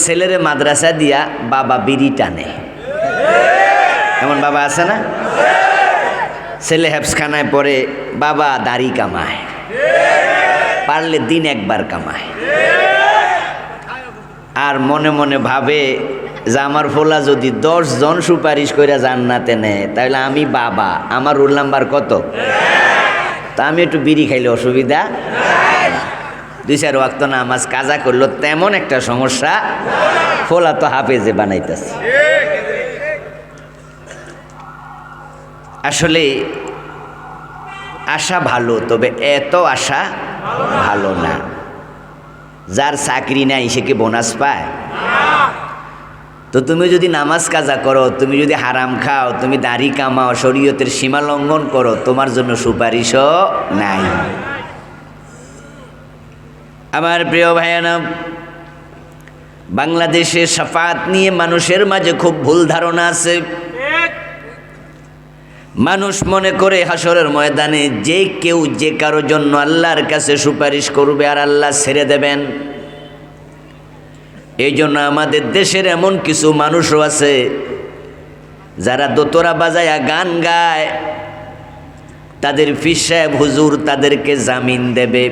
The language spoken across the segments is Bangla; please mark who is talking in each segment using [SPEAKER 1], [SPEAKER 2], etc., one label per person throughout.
[SPEAKER 1] ছেলেরে মাদ্রাসা দিয়া বাবা বিড়ি টানে, এমন বাবা আছে না? ছেলে হেফসখানায় পড়ে, বাবা দাড়ি কামায়, পারলে দিন একবার কামায়, আর মনে মনে ভাবে যে আমার ফোলা যদি 10 জন সুপারিশ করে জান্নাতে নেয় তাহলে আমি বাবা, আমার রোল নাম্বার কত? তা আমি একটু বিড়ি খাইলে অসুবিধা, 2-4 ওয়াক্ত নামাজ কাজা করলো তেমন একটা সমস্যা, ফোলা তো হাফেজে বানাইতেছে। আসলে আশা ভালো, তবে এত আশা ভালো না। যার চাকরি নাই সে কি বোনাস পায়? তো তুমি যদি নামাজ কাজা করো, তুমি যদি হারাম খাও, তুমি দাড়ি কামাও, শরীয়তের সীমা লঙ্ঘন করো, তোমার জন্য সুপারিশও নাই। আমার প্রিয় ভাইয়ানা, বাংলাদেশে শাফাত নিয়ে মানুষের মাঝে খুব ভুল ধারণা আছে। মানুষ মনে করে হাসরের ময়দানে যে কেউ যে কারোর জন্য আল্লাহর কাছে সুপারিশ করবে আর আল্লাহ ছেড়ে দেবেন। এই জন্য আমাদের দেশের এমন কিছু মানুষও আছে যারা দোতরা বাজায়া গান গায়, তাদের পীর সাহেব হুজুর তাদেরকে জামিন দেবে।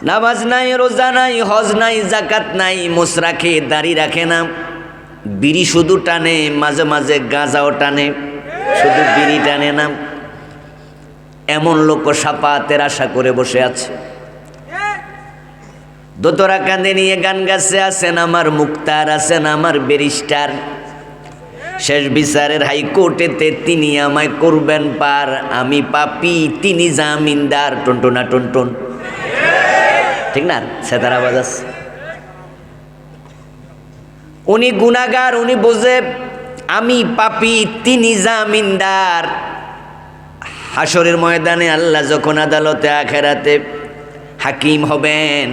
[SPEAKER 1] নামাজ নাই, রোজা নাই, হজ নাই, জাকাত নাই, মোছ রাখে, দাড়ি রাখে না, বিড়ি শুধু টানে, মাঝে মাঝে গাঁজাও টানে, শুধু বিড়ি টানে না। এমন লোক শাফাতের আশা করে বসে আছে। দোতরা কাঁধে নিয়ে গান গাছে, আছেন আমার মুক্তার, আছেন আমার ব্যারিস্টার, শেষ বিচারের হাইকোর্টেতে তিনি আমায় করবেন পার, আমি পাপী তিনি জামিনদার। টনটনা টনটন, ঠিক না? সেতার আওয়াজ আছে। উনি গুনাহগার, উনি বোঝে আমি পাপী তিনি জামিনদার। হাসরের ময়দানে আল্লাহ যখন আদালতে আখেরাতে হাকিম হবেন,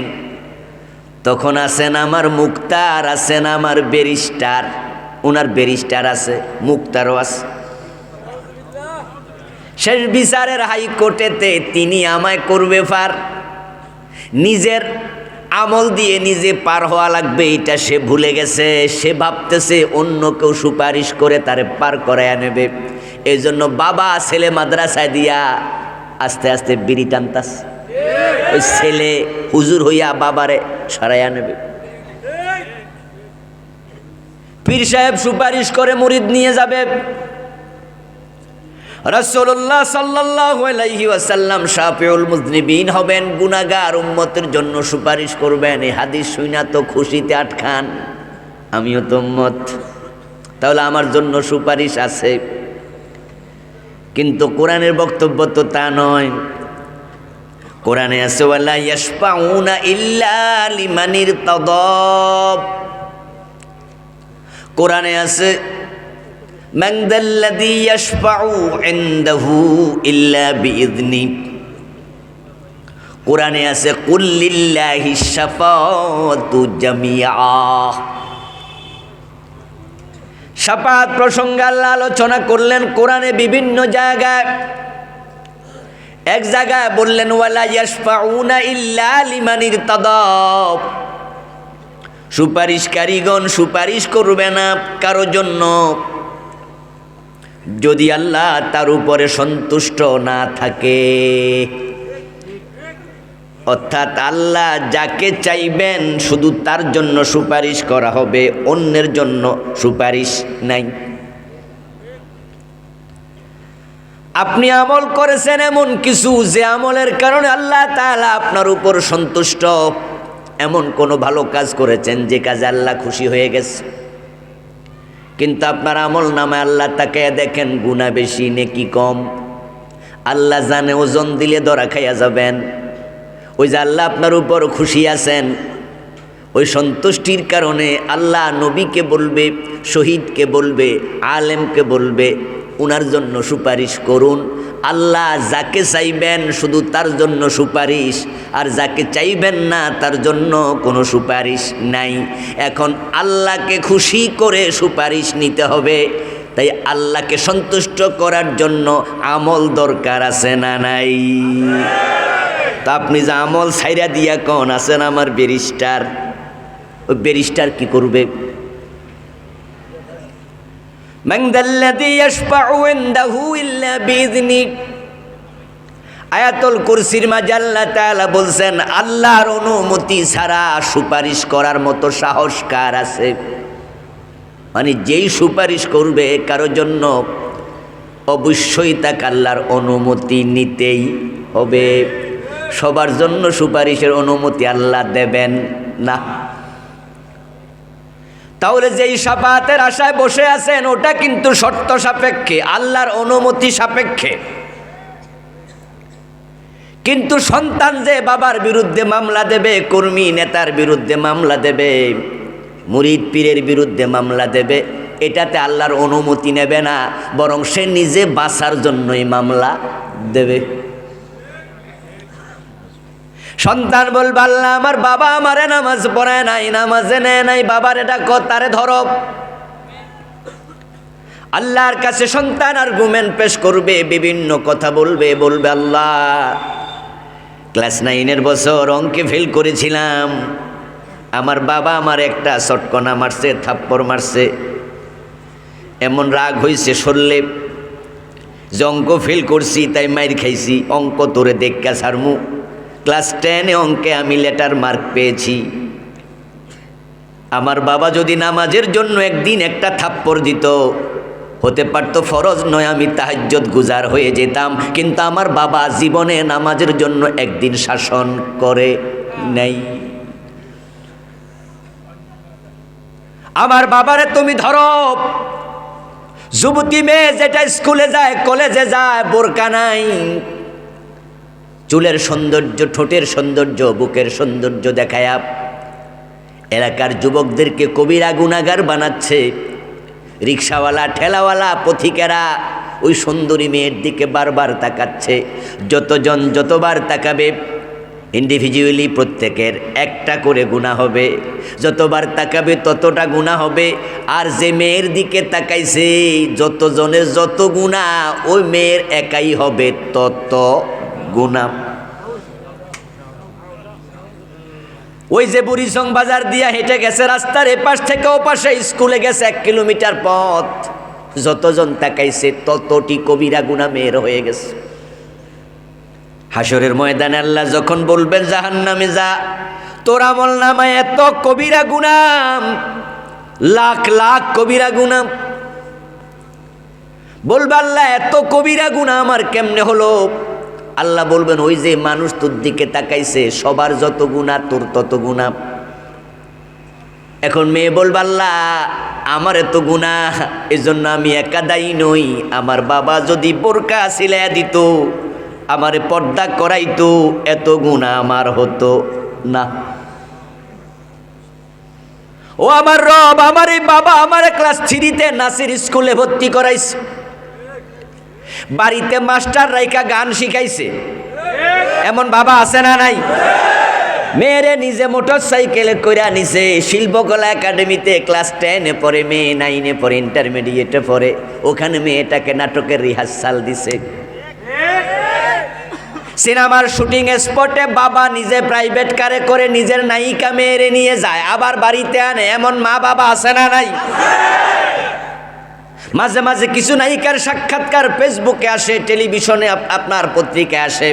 [SPEAKER 1] তখন আছেন আমার মুক্তার, আছেন আমার ব্যারিস্টার। উনার ব্যারিস্টার আছে, মুক্তারও আছে। শেষ বিচারের হাইকোর্টেতে তিনি আমায় করবে পার। নিজের আমল দিয়ে নিজে পার হওয়া লাগবে এটা সে ভুলে গেছে। সে ভাবতেছে অন্য কেউ সুপারিশ করে তারে পার করাইয়া নেবে। এই জন্য বাবা ছেলে মাদ্রাসায় দিয়া আস্তে আস্তে বিড়ি টানতাস, ওই ছেলে হুজুর হইয়া বাবারে সরাইয়া নেবে। পীর সাহেব সুপারিশ করে মুরিদ নিয়ে যাবে। রাসূলুল্লাহ সাল্লাল্লাহু আলাইহি ওয়াসাল্লাম শাফিউল মুযনিবিন হবেন, গুনাহগার উম্মতের জন্য সুপারিশ করবেন। এই হাদিস শুইনা তো খুশিতে আটখান, আমিও তো উম্মত, তাহলে আমার জন্য সুপারিশ আছে। কিন্তু কোরআনের বক্তব্য তো তা নয়। কোরআনে আছে ওয়ালা ইয়াশফাউনা ইল্লা লিমান ইরতাদা। কোরআনে আছে মান যাল্লাযী ইয়াশফাউ ইনদাহু ইল্লা বিইযনি। কোরআনে আছে কুল লিল্লাহিশ শাফাআতু জামিআ। শাফাত প্রসঙ্গে আল্লাহ আলোচনা করলেন কোরআনে বিভিন্ন জায়গায়। এক জায়গায় বললেন ওয়ালা ইয়াশফাউনা ইল্লা লিমান ইরতাদা, সুপারিশকারীগণ সুপারিশ করবে না কারো জন্য যদি আল্লাহ তার উপরে সন্তুষ্ট না থাকে। অর্থাৎ আল্লাহ যাকে চাইবেন শুধু তার জন্য সুপারিশ করা হবে, অন্যের জন্য সুপারিশ নাই। আপনি আমল করেছেন এমন কিছু যে আমলের কারণে আল্লাহ তাআলা আপনার উপর সন্তুষ্ট, এমন কোনো ভালো কাজ করেছেন যে কাজে আল্লাহ খুশি হয়ে গেছে, কিন্তু আপনার আমল নামে আল্লাহ তাকে দেখেন গুনাহ বেশি নেকি কম। আল্লাহ জানে ওজন দিলে ধরা খাইয়া যাবেন। ওই যে আল্লাহ আপনার উপর খুশি আছেন, ওই সন্তুষ্টির কারণে আল্লাহ নবীকে বলবে, শহীদকে বলবে, আলেমকে বলবে উনার জন্য সুপারিশ করুন। আল্লাহ যাকে চাইবেন শুধু তার জন্য সুপারিশ, আর যাকে চাইবেন না তার জন্য কোনো সুপারিশ নাই। এখন আল্লাহকে খুশি করে সুপারিশ নিতে হবে, তাই আল্লাহকে সন্তুষ্ট করার জন্য আমল দরকার আছে না নাই? তা আপনি যে আমল ছাইরা দিয়া কোন আছেন আমার ব্যারিস্টার, ওই ব্যারিস্টার কি করবে? মান যাল্লাযী ইয়াশফাউ ইনদাহু ইল্লা বিইযনি। আয়াতুল কুরসির মাঝে আল্লাহ তাআলা বলছেন আল্লাহর অনুমতি ছাড়া সুপারিশ করার মতো সাহস কার আছে? মানে যেই সুপারিশ করবে কারোর জন্য অবশ্যই তাকে আল্লাহর অনুমতি নিতেই হবে। সবার জন্য সুপারিশের অনুমতি আল্লাহ দেবেন না। তাহলে যেই শাফাআতের আশায় বসে আছেন ওটা কিন্তু শর্ত সাপেক্ষে, আল্লাহর অনুমতি সাপেক্ষে। কিন্তু সন্তান যে বাবার বিরুদ্ধে মামলা দেবে, কর্মী নেতার বিরুদ্ধে মামলা দেবে, মুরিদ পীরের বিরুদ্ধে মামলা দেবে, এটাতে আল্লাহর অনুমতি নেবে না, বরং সে নিজে বাঁচার জন্যই মামলা দেবে। সন্তান বলবে আল্লাহ আমার বাবা আমারে নামাজ পড়ায় নাই, নামাজে নেয় নাই, বাবার এটা কথারে ধরো। আল্লাহর কাছে সন্তান আর্গুমেন্ট পেশ করবে, বিভিন্ন কথা বলবে, বলবে আল্লাহ ক্লাস 9-এর বছর অঙ্কে ফেল করেছিলাম, আমার বাবা আমার একটা চটকনা মারছে, থাপ্পড় মারছে, এমন রাগ হয়েছে সরলে যে অঙ্ক ফেল করছি তাই মাইর খাইছি, অঙ্ক তোরে দেখা ছাড়মু। ক্লাস 10-এ অঙ্কে আমি লেটার মার্ক পেয়েছি। আমার বাবা যদি নামাজের জন্য একদিন একটা থাপ্পড় দিত, হতে পারত ফরজ নয় আমি তাহাজ্জুদ গুজার হয়ে যেতাম, কিন্তু আমার বাবা জীবনে নামাজের জন্য একদিন শাসন করে নাই। আমার বাবারে তুমি ধরো। যুবতী মেয়ে যেটা স্কুলে যায়, কলেজে যায়, বোরকা নাই, চুলের সৌন্দর্য, ঠোঁটের সৌন্দর্য, বুকের সৌন্দর্য দেখায়া এলাকার যুবকদেরকে কবিরা গুনাহগার বানাচ্ছে। রিক্সাওয়ালা, ঠেলাওয়ালা, পথিকেরা ওই সুন্দরী মেয়ের দিকে বারবার তাকাচ্ছে। যতজন যতবার তাকাবে ইন্ডিভিজুয়ালি প্রত্যেকের একটা করে গুনাহ হবে, যতবার তাকাবে ততটা গুনাহ হবে। আর যে মেয়ের দিকে তাকাইছে যতজনের যত গুনাহ, ওই মেয়ের একাই হবে তত গুনাহ। ওই যে বুড়িচং বাজার দিয়া হেঁটে গেছে, রাস্তার এপাশ থেকে ওপাশে স্কুলে গেছে 1 কিলোমিটার পথ, যতজন তাকাইছে ততটি কবিরা গুনাহ মেয়ের হয়ে গেছে। হাসরের ময়দানে আল্লাহ যখন বলবেন জাহান্নামে যা, তোর আমল নামায় এত কবিরা গুনাহ, লাখ লাখ কবিরা গুনাহ। বলবে আল্লাহ এত কবিরা গুনাহ আমার কেমনে হলো? আল্লাহ বলবেন ওই যে মানুষ তোর দিকে তাকাইছে সবার যত গুনাহ তোর তত গুনাহ। এখন মেয়ে বলবে আল্লাহ আমার এত গুনাহ, এজন্য আমি একা দায়ী নই, আমার বাবা যদি বোরকা সিলাইয়া দিত, আমারে পর্দা করাইতো, এত গুনাহ আমার হতো না। ও আমার রব, আমার এই বাবা আমার ক্লাস 3-তে নাসির স্কুলে ভর্তি করাইছে, বাড়িতে মাস্টার রাইকা গান শিখাইছে, এমন বাবা আছে না নাই? মেয়েরে নিজে মোটর সাইকেলে কইরা নিছে, শিল্পকলা একাডেমিতে ক্লাস 10-এ পড়ে, মেয়ে 9-এ পড়ে, ইন্টারমিডিয়েটে পড়ে, ওখানে মেয়েটাকে নাটকের রিহার্সাল দিছে। সিনেমার শুটিং স্পটে বাবা নিজে প্রাইভেট কারে করে নিজের নায়িকা মেয়েরে নিয়ে যায়, আবার বাড়িতে আনে, এমন মা বাবা আছে না নাই? মাঝে মাঝে কিছু নায়িকার সাক্ষাৎকার ফেসবুকে আসে, টেলিভিশনে আপনার পত্রিকায় আসে,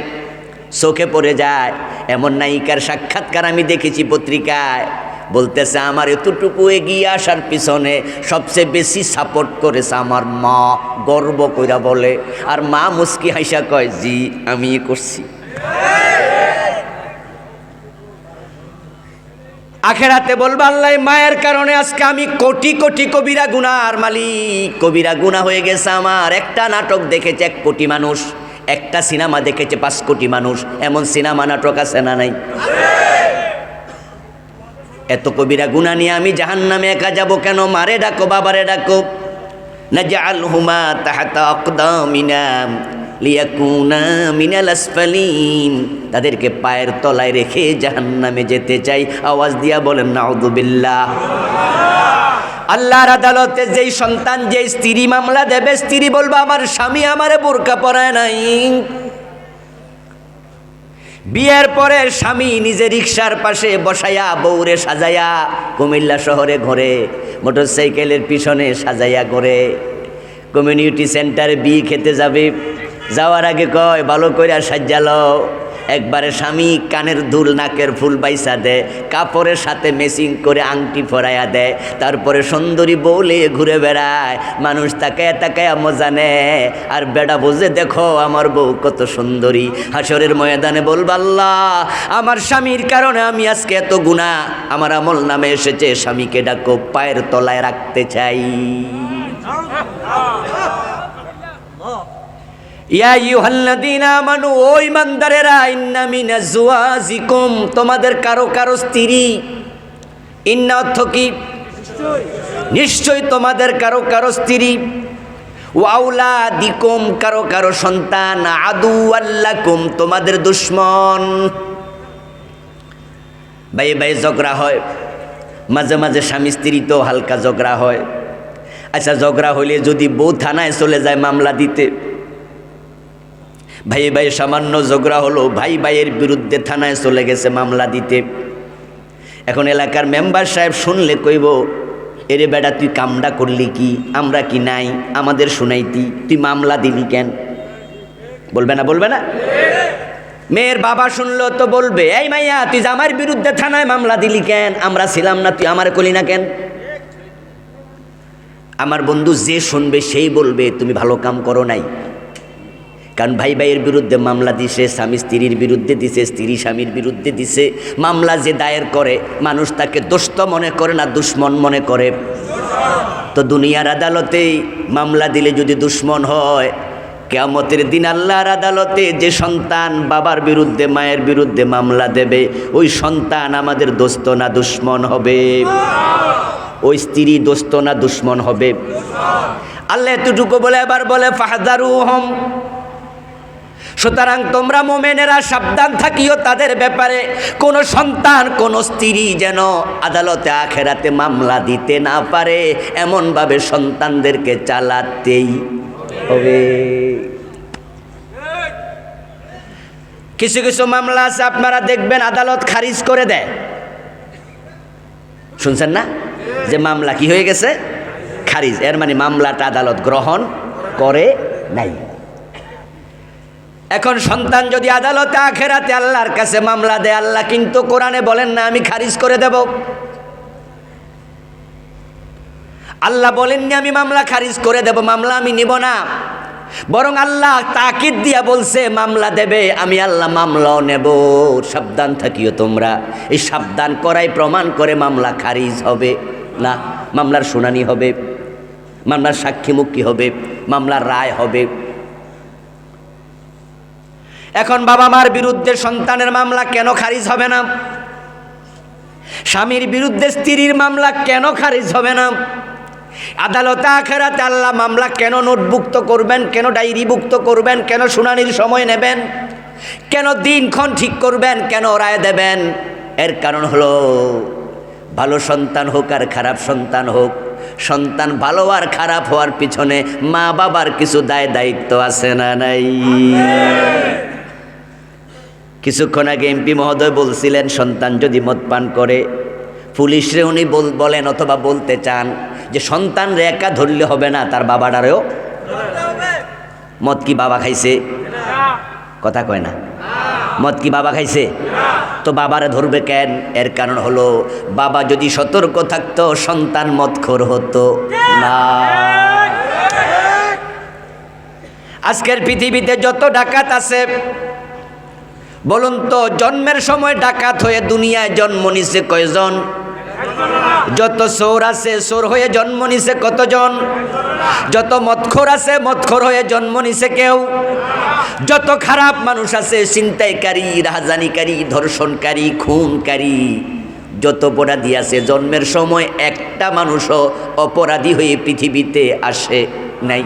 [SPEAKER 1] চোখে পড়ে যায়। এমন নায়িকার সাক্ষাৎকার আমি দেখেছি পত্রিকায়, বলতেছে আমার এতটুকু এগিয়ে আসার পিছনে সবচেয়ে বেশি সাপোর্ট করেছে আমার মা, গর্ব কইরা বলে। আর মা মুস্কি হাসা কয় জি আমি করছি। আখেরাতে বলবে আল্লাহ মায়ের কারণে আজকে আমি কোটি কোটি কবিরা গুনার মালিক, কবিরা গুনাহ হয়ে গেছে আমার। একটা নাটক দেখেছে 1 কোটি মানুষ, একটা সিনেমা দেখেছে 5 কোটি মানুষ, এমন সিনেমা নাটক আছে না নাই? এত কবিরা গুনাহ নিয়ে আমি জাহান্নামে একা যাব কেন? মারে ডাকো, বাবারে ডাকো। নাজআলহুমা তাহতা আকদামিনা লিয়াকুনা মিনাল আসফালিন, তাদেরকে পায়ের তলায় রেখে জাহান্নামে যেতে চাই। আওয়াজ দিয়া বলেন নাউযুবিল্লাহ। আল্লাহর আদালতে যেই সন্তান, যেই স্ত্রী মামলা দেবে, স্ত্রী বলবে আমার স্বামী আমারে বোরকা পরায় নাই, বিয়ের পরে স্বামী নিজে রিকশার পাশে বসায়া বউরে সাজায়া কুমিল্লা শহরে ঘরে, মোটরসাইকেলের পিছনে সাজাইয়া ঘরে কমিউনিটি সেন্টারে বিয়ে খেতে যাবে। যাওয়ার আগে কয় ভালো করে সাজালো। একবারে স্বামী কানের দুল নাকের ফুল বাইসা দেয়, কাপড়ের সাথে মেসিং করে আংটি পরাইয়া দেয়, তারপরে সুন্দরী বউলে ঘুরে বেড়ায়। মানুষ তাকায় তাকায় মজা নেয়, আর বেড়া বোঝে দেখো আমার বউ কত সুন্দরী। হাসরের ময়দানে বলব আল্লাহ আমার স্বামীর কারণে আমি আজকে এত গুনাহ আমার আমল নামে এসেছে, স্বামীকে ডাকো, পায়ের তলায় রাখতে চাই। ইয়া আইয়ুহাল্লাযীনা আমানু, ও ঈমানদারেরা, ইন্না মিনাজ জুওয়াজিকুম, তোমাদের কারো কারো স্ত্রী, ইন্না অর্থ কি? নিশ্চয় তোমাদের কারো কারো স্ত্রী, ওয়া আওলাদিকুম, কারো কারো সন্তান, আদুওয়াল লাকুম, তোমাদের দুশমন। ভাই ভাই ঝগড়া হয়, মাঝে মাঝে স্বামী স্ত্রী তো হালকা ঝগড়া হয়। আচ্ছা ঝগড়া হইলে যদি বউ থানায় চলে যায় মামলা দিতে, ভাই ভাই সামান্য ঝগড়া হলো, ভাই ভাইয়ের বিরুদ্ধে থানায় চলে গেছে মামলা দিতে। এখন এলাকার মেম্বার সাহেব শুনলে কইব, এরে বেটা তুই কামডা করলি কি, আমরা কি নাই, আমাদের শুনাইতি, তুই মামলা দিলি কেন? বলবে না? বলবে না? মেয়ের বাবা শুনলো তো বলবে, এই মাইয়া তুই আমার বিরুদ্ধে থানায় মামলা দিলি কেন, আমরা ছিলাম না, তুই আমার কলি না কেন? আমার বন্ধু যে শুনবে সেই বলবে তুমি ভালো কাম করো নাই। কারণ ভাই ভাইয়ের বিরুদ্ধে মামলা দিছে, স্বামী স্ত্রীর বিরুদ্ধে দিছে, স্ত্রী স্বামীর বিরুদ্ধে দিছে, মামলা যে দায়ের করে মানুষ তাকে দোস্ত মনে করে না দুশ্মন মনে করে? তো দুনিয়ার আদালতে মামলা দিলে যদি দুশ্মন হয়, কিয়ামতের দিন আল্লাহর আদালতে যে সন্তান বাবার বিরুদ্ধে মায়ের বিরুদ্ধে মামলা দেবে, ওই সন্তান আমাদের দোস্ত না দুশ্মন হবে? ওই স্ত্রী দোস্ত না দুশ্মন হবে? আল্লাহ এতটুকু বলে এবার বলে ফাহদারুহুম, সুতরাং তোমরা মুমিনেরা সাবধান থাকিও তাদের ব্যাপারে। কোন সন্তান কোন স্ত্রী যেন আদালতে আখেরাতে মামলা দিতে না পারে, এমনভাবে সন্তানদেরকে চালাতেই হবে। কিছু কিছু মামলা আছে আপনারা দেখবেন আদালত খারিজ করে দেয়, শুনছেন না? যে মামলা কি হয়ে গেছে? খারিজ। এর মানে মামলাটা আদালত গ্রহণ করে নাই। এখন সন্তান যদি আদালতে আখেরাতে আল্লাহর কাছে মামলা দেয়, আল্লাহ কিন্তু কোরআনে বলেন না আমি খারিজ করে দেব। আল্লাহ বলেননি আমি মামলা খারিজ করে দেব, মামলা আমি নিব না। বরং আল্লাহ তাকিদ দিয়া বলছে মামলা দেবে, আমি আল্লাহ মামলাও নেব। সাবধান থাকিও তোমরা। এই সাবধান করাই প্রমাণ করে মামলা খারিজ হবে না, মামলার শুনানি হবে, মামলার সাক্ষী মুক্তি হবে, মামলার রায় হবে। এখন বাবা মার বিরুদ্ধে সন্তানের মামলা কেন খারিজ হবে না? স্বামীর বিরুদ্ধে স্ত্রীর মামলা কেন খারিজ হবে না? আদালতে আখেরাতে আল্লাহ মামলা কেন নোটভুক্ত করবেন, কেন ডায়েরিভুক্ত করবেন, কেন শুনানির সময় নেবেন, কেন দিনক্ষণ ঠিক করবেন, কেন রায় দেবেন? এর কারণ হলো ভালো সন্তান হোক আর খারাপ সন্তান হোক, সন্তান ভালো আর খারাপ হওয়ার পিছনে মা বাবার কিছু দায় দায়িত্ব আছে না নাই? কিছুক্ষণ আগে এমপি মহোদয় বলছিলেন সন্তান যদি মদ পান করে, পুলিশরে উনি বলেন অথবা বলতে চান যে সন্তান রে একা ধরলে হবে না, তার বাবাটারেও। মদ কি বাবা খাইছে? কথা কয় না। মদ কি বাবা খাইছে? তো বাবারে ধরবে কেন? এর কারণ হলো বাবা যদি সতর্ক থাকতো সন্তান মদখোর হতো না। আজকের পৃথিবীতে যত ডাকাত আছে বলুন তো, জন্মের সময় ডাকাত হয়ে দুনিয়ায় জন্ম নিছে কয়জন? যত চোর আছে চোর হয়ে জন্ম নিছে কতজন? যত মদখোর আছে মদখোর হয়ে জন্ম নিছে কেউ? যত খারাপ মানুষ আছে, ছিনতাইকারী, রাহাজানিকারী, ধর্ষণকারী, খুনকারী, যত অপরাধী আছে, জন্মের সময় একটা মানুষও অপরাধী হয়ে পৃথিবীতে আসে নাই।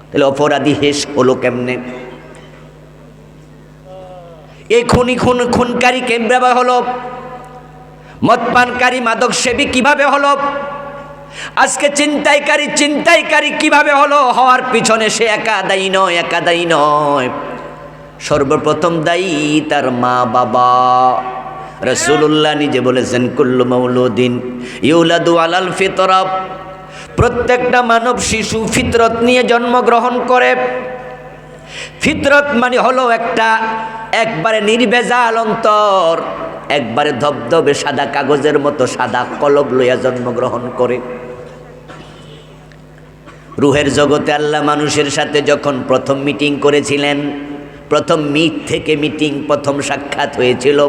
[SPEAKER 1] তাহলে অপরাধী হেস হলো কেমনে? এই খুনকারী কেমনে হলো? মদপানকারী মাদক সেবী কিভাবে হলো? আজকে চিন্তাইকারী কিভাবে হলো? হওয়ার পিছনে সে একা দায়ী নয়। সর্বপ্রথম দায়ী তার মা বাবা। রাসূলুল্লাহ নিজে বলেছেন, কুল্লু মাউলুদিন ইউলাদু আলাল ফিতরা, প্রত্যেকটা মানব শিশু ফিতরত নিয়ে জন্মগ্রহণ করে। ফিতরত মানে হলো একটা একবারে নির্ভেজাল অন্তর, একবারে ধবধবে সাদা কাগজের মতো সাদা কলব লইয়া জন্মগ্রহণ করে। রুহের জগতে আল্লাহ মানুষের সাথে যখন প্রথম মিটিং করেছিলেন, প্রথম প্রথম সাক্ষাৎ হয়েছিল,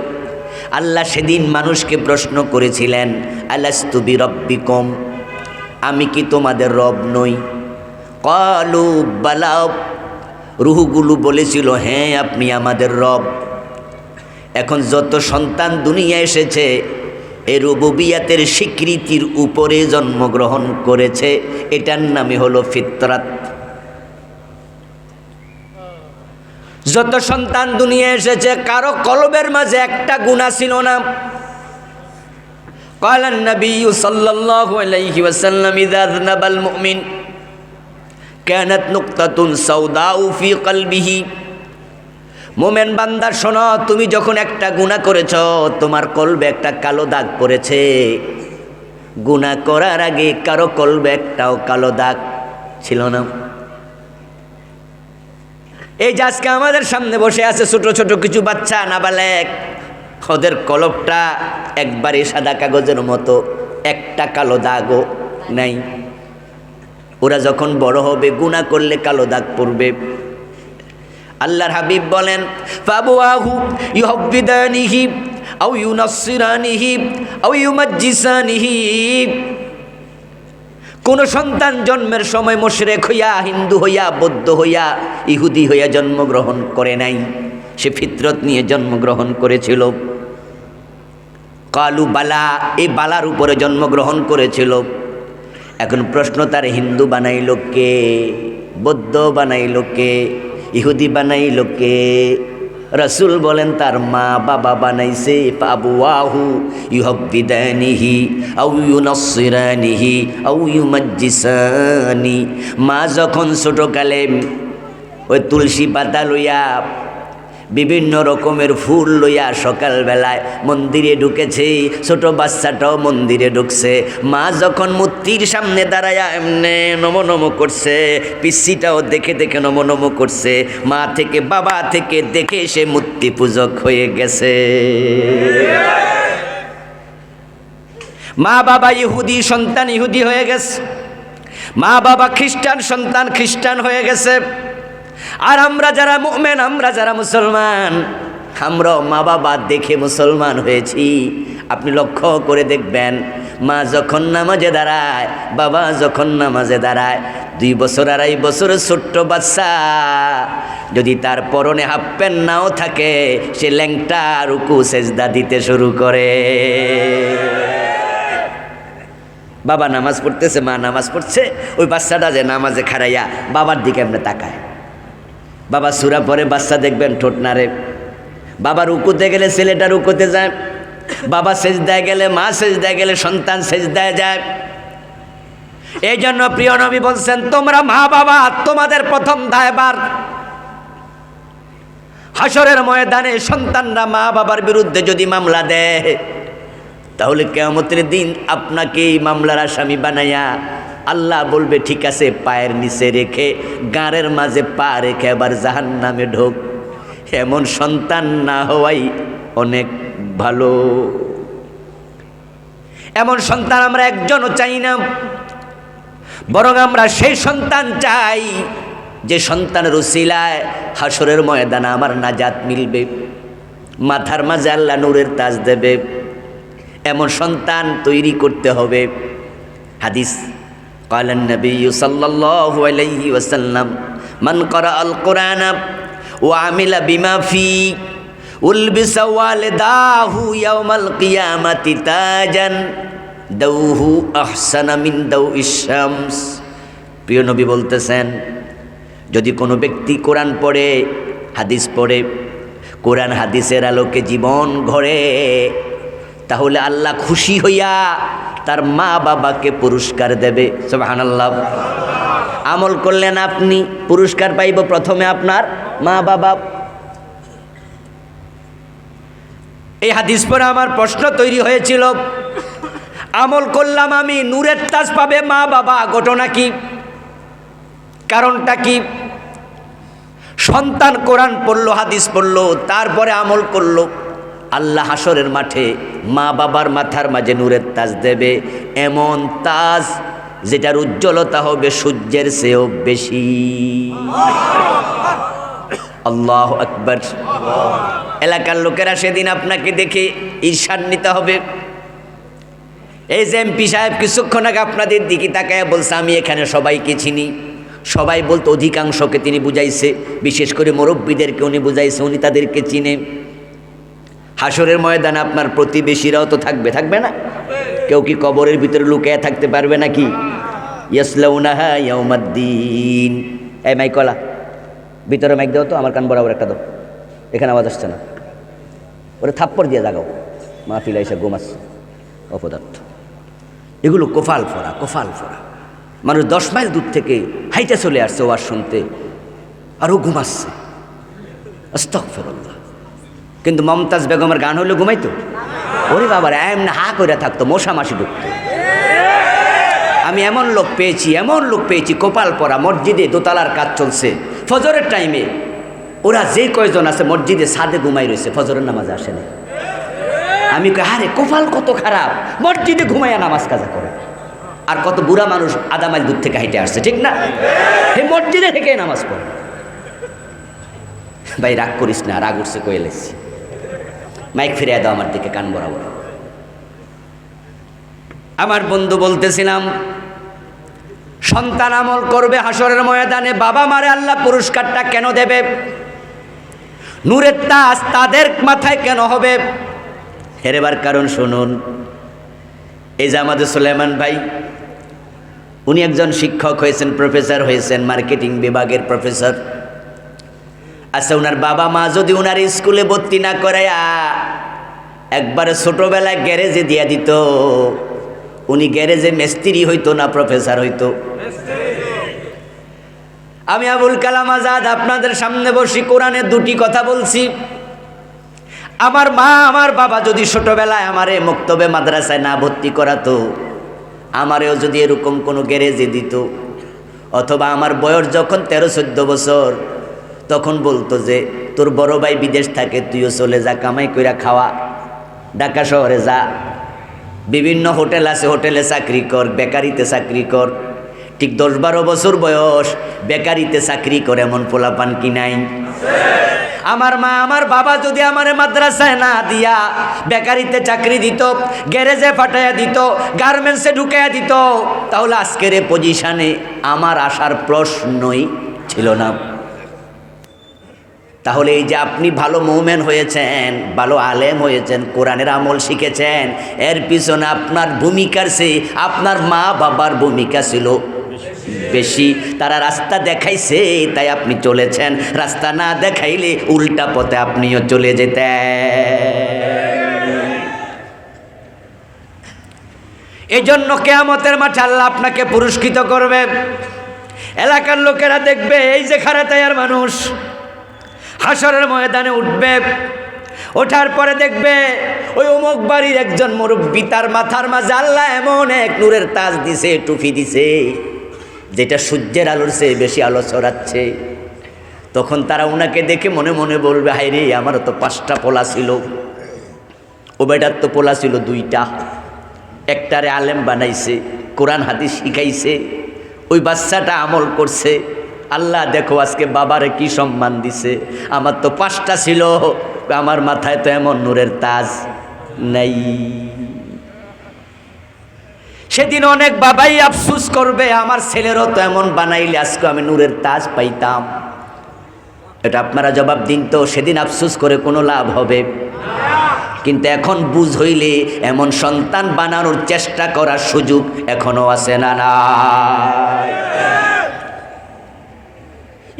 [SPEAKER 1] আল্লাহ সেদিন মানুষকে প্রশ্ন করেছিলেন, আলাস্তু বিরব্বিকুম, আমি কি তোমাদের রব নই? ক্বালু বালা, রুহগুলো বলেছিল, হ্যাঁ আপনি আমাদের রব। এখন যত সন্তান দুনিয়া এসেছে এই রুবুবিয়াতের স্বীকৃতির উপরে জন্মগ্রহণ করেছে, এটার নামই হলো ফিতরাত। যত সন্তান দুনিয়া এসেছে কারো কলবের মাঝে একটা গুনাহ ছিল না। ক্বালান নবী সাল্লাল্লাহু আলাইহি ওয়াসাল্লাম, ইযা যানাবাল মুমিন কানাত নুকতাতুন সাউদাউ ফি কলবিহি, মোমেন বান্দা শোনো, তুমি যখন একটা গুনাহ করেছ তোমার কলবে একটা কালো দাগ পড়েছে। গুনাহ করার আগে কারো কলবে একটাও কালো দাগ ছিল না। এই যে আজকে আমাদের সামনে বসে আছে ছোট ছোট কিছু বাচ্চা নাবালেগ, ওদের কলবটা একবারে সাদা কাগজের মতো, একটা কালো দাগও নাই। ওরা যখন বড় হবে গুনাহ করলে কালো দাগ পড়বে। আল্লাহর হাবিব বলেন, ফাবুয়াহু ইউহাব্বিদানিহি আও ইউনাসসিরানিহি আও ইউমাজ্জিসানিহি, কোন সন্তান জন্মের সময় মুশরিক হইয়া, হিন্দু হইয়া, বৌদ্ধ হইয়া, ইহুদি হইয়া জন্মগ্রহণ করে নাই, সে ফিতরত নিয়ে জন্মগ্রহণ করেছিল। কালু বালা, এই বালার উপরে জন্মগ্রহণ করেছিল। এখন প্রশ্ন, তার হিন্দু বানাইল কে? বৌদ্ধ বানাইল কে? ইহুদি বানাইল কে? রাসূল বলেন তার মা বাবা বানাইছে। ফাবুয়াহু ইউহাব্বিদানিহি আও ইউনাসসিরানিহি আও ইউমাজ্জিসানি, মা যখন ছোটকালে ওই তুলসী পাতা লইয়া, বিভিন্ন রকমের ফুল লইয়া সকালবেলায় মন্দিরে ঢুকেছে, ছোট বাচ্চাটাও মন্দিরে ঢুকছে। মা যখন মূর্তির সামনে দাঁড়ায়া এমনে নমো নমো করছে, পিসিটাও দেখে দেখে নমো নমো করছে। মা থেকে বাবা থেকে দেখে সে মূর্তি পূজক হয়ে গেছে। মা বাবা ইহুদি, সন্তান ইহুদি হয়ে গেছে। মা বাবা খ্রিস্টান, সন্তান খ্রিস্টান হয়ে গেছে। আর আমরা যারা মুমিন, আমরা যারা মুসলমান, আমরা মা বাবা দেখে মুসলমান হয়েছি। আপনি লক্ষ্য করে দেখবেন, মা যখন নামাজে দাঁড়ায়, বাবা যখন নামাজে দাঁড়ায়, 2 বছর 2.5 বছরের ছোট্ট বাচ্চা যদি তার পরনে হাফ প্যান্ট নাও থাকে, সে ল্যাংটা রুকু সেজদা দিতে শুরু করে। বাবা নামাজ পড়তেছে, মা নামাজ পড়ছে, ওই বাচ্চাটা যে নামাজে খাড়াইয়া বাবার দিকে এমনি তাকায়। বাবা সূরা পড়ে, বাচ্চা দেখবেন ঠোঁট নাড়ে। বাবা রুকুতে গেলে ছেলেটা রুকুতে যায়, বাবা সেজদায় গেলে, মা সেজদায় গেলে সন্তান সেজদায় যায়। এই জন্য প্রিয় নবী বলছেন, তোমরা মা বাবা, তোমাদের প্রথম দায়ভার। হাসরের ময়দানে সন্তানরা মা বাবার বিরুদ্ধে যদি মামলা দেয়, তাহলে কিয়ামতের দিন আপনাকে এই মামলার আসামি বানাইয়া আল্লাহ বলবে, ঠিক আছে, পায়ের নিচে রেখে গাঁড়ের মাঝে পা রেখে আবার জাহান্নামে ঢোক। এমন সন্তান না হওয়াই অনেক ভালো। এমন সন্তান আমরা একজনও চাই না, বরং আমরা সেই সন্তান চাই যে সন্তানের উসিলায় হাসরের ময়দানে আমার নাজাত মিলবে, মাথার মাঝে আল্লাহ নূরের তাজ দেবে। এমন সন্তান তৈরি করতে হবে। হাদিস, قال النبي صلى الله عليه وسلم من قرأ القرآن وعمل بما فيه ألبس والداه يوم القيامة تاجا دوه أحسن من دوء الشمس। প্রিয় নবী বলতেছেন, যদি কোনো ব্যক্তি কোরআন পড়ে, হাদিস পড়ে, কোরআন হাদিসের আলোকে জীবন গড়ে, তাহলে আল্লাহ খুশি হইয়া তার মা বাবাকে পুরস্কার দেবে। সুবহানাল্লাহ। আমল করলেন আপনি, পুরস্কার পাইব প্রথমে আপনার মা বাবা। এই হাদিস পড়ে আমার প্রশ্ন তৈরি হয়েছিল, আমল করলাম আমি, নূরের তাজ পাবে মা বাবা, ঘটনা কি, কারণটা কি? সন্তান কোরআন পড়লো, হাদিস পড়লো, তারপরে আমল করলো, আল্লাহ হাসরের মাঠে মা বাবার মাথার মাঝে নূরের তাজ দেবে, এমন তাজ যেটার উজ্জ্বলতা হবে সূর্যের চেয়েও বেশি। আল্লাহু আকবার। এলাকার লোকেরা সেদিন আপনাকে দেখে ঈর্ষান্বিত হবে। এই যে এমপি সাহেব কিছুক্ষণ আগে আপনাদের দিকে তাকায় বলছে আমি এখানে সবাইকে চিনি, সবাই বলতো অধিকাংশকে তিনি বুঝাইছে, বিশেষ করে মুরব্বীদেরকে উনি বুঝাইছে, উনি তাদেরকে চিনে। হাসরের ময়দানে আপনার প্রতিবেশীরাও তো থাকবে, থাকবে না? কেউ কি কবরের ভিতরে লুকিয়ে থাকতে পারবে নাকি? ইয়াসলাউনাহা ইয়াউমাদ্দিন। এই মাইকলা ভিতরে মাইক দাও তো, আমার কান বরাবর একটা দাও, এখানে আওয়াজ আসছে না। ওরে থাপ্পড় দিয়ে জাগাও, মাহফিল এসে ঘুমাচ্ছে অপদার্থ। এগুলো কোফাল ফোরা, কোফাল ফোরা। মানুষ 10 মাইল দূর থেকে হাইটে চলে আসছে ওয়াজ শুনতে, আর ও ঘুমাচ্ছে। আস্তাগফিরুল্লাহ। কিন্তু মমতাজ বেগমের গান হলে ঘুমাইতো? ওরে বাবার এমন হা করে থাকতো, মশা মাসি ঢুকতো। আমি এমন লোক পেয়েছি কোপাল পরা, মসজিদে দোতলার কাজ চলছে, ফজরের টাইমে ওরা যে কয়জন আছে মসজিদে ছাদে ঘুমাই রয়েছে, ফজরের নামাজে আসে না। আমি কই আরে কোপাল কত খারাপ, মসজিদে ঘুমাইয়া নামাজ কাজা করে। আর কত বুড়া মানুষ আধা মাইল দূর থেকে হাইটে আসছে, ঠিক না? এই মসজিদে থেকে নামাজ পড়ে। ভাই রাগ করিস না, রাগ উঠছে কয়ে লেছি। মাইক ফিরিয়ে দাও আমার দিকে, কান বরাবর। আমার বন্ধু বলতেছিলাম, সন্তান আমল করবে হাসরের ময়দানে, বাবা মারে আল্লাহ পুরস্কারটা কেন দেবে? নূরের তাজ তাদের মাথায় কেন হবে? হেরেবার কারণ শুনুন। এই যে আমাদের সুলাইমান ভাই, উনি একজন শিক্ষক হয়েছেন, প্রফেসর হয়েছেন, মার্কেটিং বিভাগের প্রফেসর। আচ্ছা, ওনার বাবা মা যদি ওনার স্কুলে ভর্তি না করাইয়া একবারে ছোটবেলায় গ্যারেজে দিয়া দিত, উনি গ্যারেজে মিস্ত্রি হইতো না প্রফেসর হইতো? আমি আবুল কালাম আজাদ আপনাদের সামনে বসি কোরআনের দুটি কথা বলছি। আমার মা আমার বাবা যদি ছোটবেলায় আমারে মক্তবে মাদ্রাসায় না ভর্তি করাতো, আমারেও যদি এরকম কোনো গ্যারেজে দিত, অথবা আমার বয়স যখন 13-14 বছর, তখন বলতো যে তোর বড় ভাই বিদেশ থাকে, তুইও চলে যা, কামাই কইরা খাওয়া, ঢাকা শহরে যা, বিভিন্ন হোটেল আছে, হোটেলে চাকরি কর, বেকারিতে চাকরি কর। ঠিক 10-12 বছর বয়স বেকারিতে চাকরি করে এমন পোলাপান কি নাই? আমার মা আমার বাবা যদি আমারে মাদ্রাসায় না দিয়া বেকারিতে চাকরি দিত, গ্যারেজে ফাটাইয়া দিত, গার্মেন্টসে ঢুকাইয়া দিত, তাহলে আজকের এই পজিশনে আমার আসার প্রশ্নই ছিল না। তাহলে এই যে আপনি ভালো মুমিন হয়েছেন, ভালো আলেম হয়েছেন, কোরআনের আমল শিখেছেন, এর পিছনে আপনার ভূমিকার চেয়ে আপনার মা বাবার ভূমিকা ছিল বেশি। তারা রাস্তা দেখাইছে তাই আপনি চলেছেন, রাস্তা না দেখাইলে উল্টা পথে আপনিও চলে যেতেন। এই জন্য কিয়ামতের মাঠে আল্লাহ আপনাকে পুরস্কৃত করবে। এলাকার লোকেরা দেখবে এই যে খারাতায়ার মানুষ হাসরের ময়দানে উঠবে, ওঠার পরে দেখবে ওই অমুক বাড়ির একজন মুরব্বী, তার মাথার মাঝে আল্লাহ এমন এক নূরের তাজ দিছে, টুপি দিছে, যেটা সূর্যের আলোর চেয়ে বেশি আলো ছড়াচ্ছে। তখন তারা ওনাকে দেখে মনে মনে বলবে, হায় রে, আমারও তো 5টা পোলা ছিল, ও বেটার তো পোলা ছিল 2টা, একটারে আলেম বানাইছে, কোরআন হাদিস শিখাইছে, ওই বাচ্চাটা আমল করছে। আল্লাহ দেখো আজকে বাবারে কি সম্মান দিছে, আমার তো 5টা ছিল, আমার মাথায় তো এমন নূরের তাজ নাই। সেদিন অনেক বাবাই আফসোস করবে, আমার ছেলেরও তো এমন বানাইলে আজকে আমি নূরের তাজ পাইতাম। এটা আপনারা জবাব দিন তো, সেদিন আফসোস করে কোনো লাভ হবে? কিন্তু এখন বুঝ হইলে এমন সন্তান বানানোর চেষ্টা করার সুযোগ এখনো আছে না? না,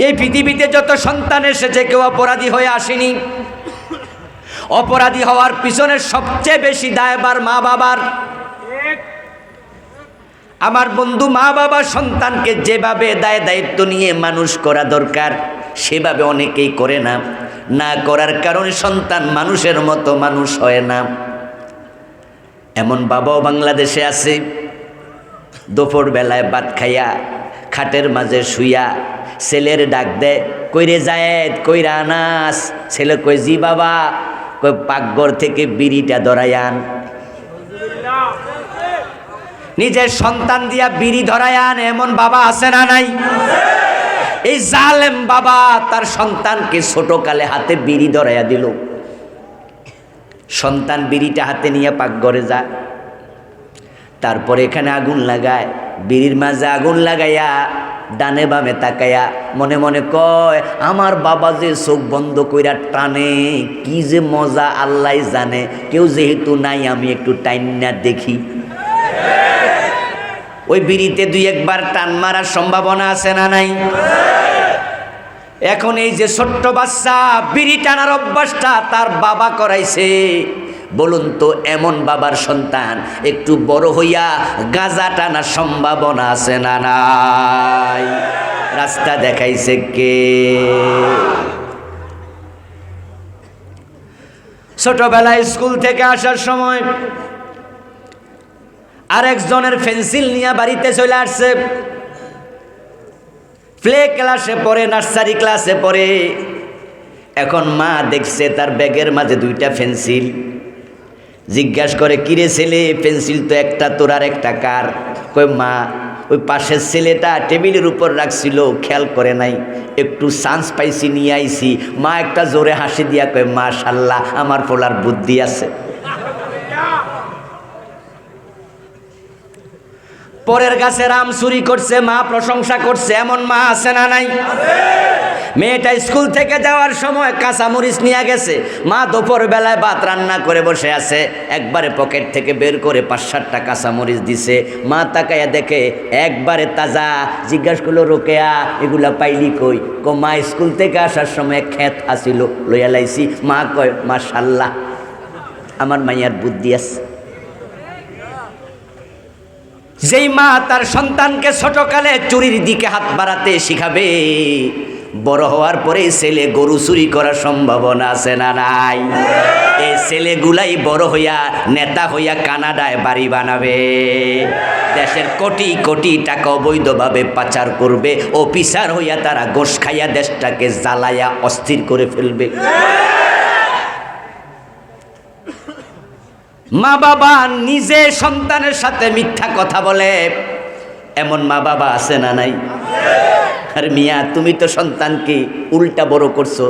[SPEAKER 1] এই পৃথিবীতে যত সন্তান এসেছে কেউ অপরাধী হয়ে আসেনি। অপরাধী হওয়ার পিছনে সবচেয়ে বেশি দায়ভার মা বাবার। আমার বন্ধু, মা বাবা সন্তানকে যেভাবে দায়িত্ব নিয়ে মানুষ করা দরকার সেভাবে অনেকেই করে না। না করার কারণে সন্তান মানুষের মতো মানুষ হয় না। এমন বাবাও বাংলাদেশে আছে, দুপুর বেলায় ভাত খাইয়া খাটের মাঝে শুইয়া ছেলের ডাক দেয়, কইরে জায়েদ কইরা আনাস। ছেলে কই জি বাবা। কই পাকঘর থেকে বিড়িটা ধরাই আন। নিজের সন্তান দিয়া বিড়ি ধরাই আন, এমন বাবা আছে না নাই? এই জালেম বাবা তার সন্তানকে ছোটকালে হাতে বিড়ি ধরাইয়া দিল। সন্তান বিড়িটা হাতে নিয়ে পাকঘরে যায়, তারপরে এখানে আগুন লাগায়, বিড়ির মাঝে আগুন লাগাইয়া ডানে বামে তাকাইয়া মনে মনে কয়, আমার বাবা যে চোখ বন্ধ কইরা টানে, কি যে মজা আল্লাহ জানে, কেউ যেহেতু নাই আমি একটু টাইনা দেখি। ওই বিড়িতে দুই একবার টান মারার সম্ভাবনা আছে না নাই? এখন এই যে ছোট্ট বাচ্চা বিড়ি টানার অভ্যাসটা তার বাবা করাইছে, বলুন তো এমন বাবার সন্তান একটু বড় হইয়া গাঁজা টানার সম্ভাবনা আছে না নাই? রাস্তা দেখাইছে কে? ছোটবেলায় স্কুল থেকে আসার সময় আরেকজনের পেন্সিল নিয়ে বাড়িতে চলে আসছে। প্লে ক্লাসে পড়ে, নার্সারি ক্লাসে পড়ে। এখন মা দেখছে তার ব্যাগের মাঝে দুইটা পেন্সিল। জিজ্ঞাসা করে, কিরে ছেলে, পেন্সিল তো একটা তোর আর একটা কার? কই মা, ওই পাশের ছেলেটা টেবিলের উপর রাখছিল, খেয়াল করে নাই, একটু চান্স পাইছি নিয়ে আইছি। মা একটা জোরে হাসি দিয়া কয়, মাশাআল্লাহ আমার পোলার বুদ্ধি আছে। পরের গাছের আম চুরি করছে, মা প্রশংসা করছে, এমন মা আছে না নাই? মেয়েটা স্কুল থেকে যাওয়ার সময় কাঁচামরিচ নিয়ে গেছে, মা দুপুর বেলায় ভাত রান্না করে বসে আছে, একবারে পকেট থেকে বের করে 5-7টা কাঁচামরিচ দিছে। মা তাকাইয়া দেখে একবারে তাজা। জিজ্ঞাসা করলো, রোকেয়া এগুলা পাইলি কই? মা স্কুল থেকে আসার সময় ক্ষেত আসিল, লইয়া লাইছি। মা কয়, মাশাআল্লাহ আমার মাইয়ার বুদ্ধি আছে। যেই মা তার সন্তানকে ছোটকালে চুরির দিকে হাত বাড়াতে শিখাবে, বড় হওয়ার পরে ছেলে গরু চুরি করার সম্ভাবনা আছে না নাই? এই ছেলেগুলাই বড় হইয়া নেতা হইয়া কানাডায় বাড়ি বানাবে, দেশের কোটি কোটি টাকা অবৈধভাবে পাচার করবে, অফিসার হইয়া তারা গোশ খাইয়া দেশটাকে জ্বালাইয়া অস্থির করে ফেলবে। মা বাবা নিজে সন্তানের সাথে মিথ্যা কথা বলে, এমন মা বাবা আছে না নাই? আর মিয়া তুমি তো সন্তানকে উল্টা বড় করছো,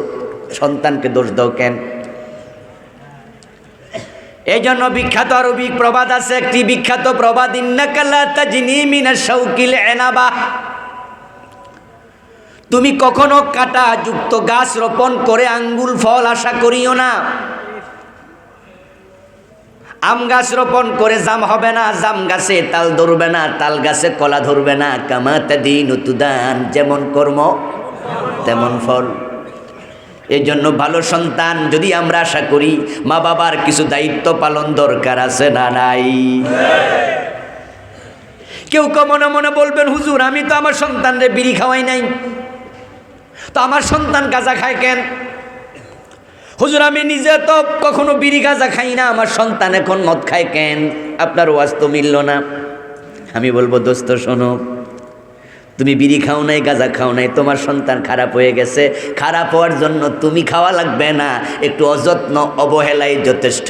[SPEAKER 1] সন্তানকে দোষ দাও কেন? এই জন্য বিখ্যাত আরবি প্রবাদ আছে, একটি বিখ্যাত প্রবাদ, ইন্নাকা লা তাজনি মিনাশ শাউকিল ইনাবা। তুমি কখনো কাঁটা যুক্ত গাছ রোপণ করে আঙ্গুল ফল আশা করিও না। আম গাছ রোপণ করে জাম হবে না, জাম গাছে তাল ধরবে না, তাল গাছে কলা ধরবে না। কামা তাদিনু তুদান, যেমন কর্ম তেমন ফল। এই জন্য ভালো সন্তান যদি আমরা আশা করি, মা বাবার কিছু দায়িত্ব পালন দরকার আছে না নাই? কেউ মনে মনে বলবেন, হুজুর আমি তো আমার সন্তানরে বিড়ি খাওয়াই নাই, তো আমার সন্তান গাঁজা খায় কেন? হুজুর আমি নিজে তো কখনো বিড়ি গাঁজা খাই না, আমার সন্তান এখন মদ খায় কেন? আপনার ওয়াজ তো মিলল না। আমি বলবো, দোস্ত শোনো, তুমি বিড়ি খাও নাই, গাঁজা খাও নাই, তোমার সন্তান খারাপ হয়ে গেছে। খারাপ হওয়ার জন্য তুমি খাওয়া লাগবে না, একটু অযত্ন অবহেলাই যথেষ্ট।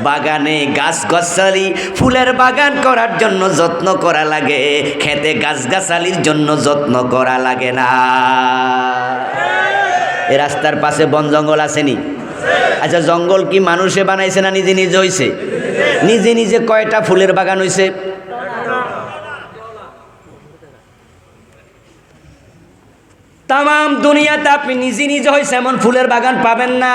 [SPEAKER 1] বাগানে গাছগাছালি, ফুলের বাগান করার জন্য যত্ন করা লাগে, খেতে গাছগাছালির জন্য যত্ন করা লাগে না। এই রাস্তার পাশে বন জঙ্গল আসেনি? আচ্ছা, জঙ্গল কি মানুষে বানাইছে না নিজে নিজে হয়েছে? নিজে নিজে কয়টা ফুলের বাগান হয়েছে? তাম দুনিয়াতে আপনি নিজে নিজে হয়েছে এমন ফুলের বাগান পাবেন না।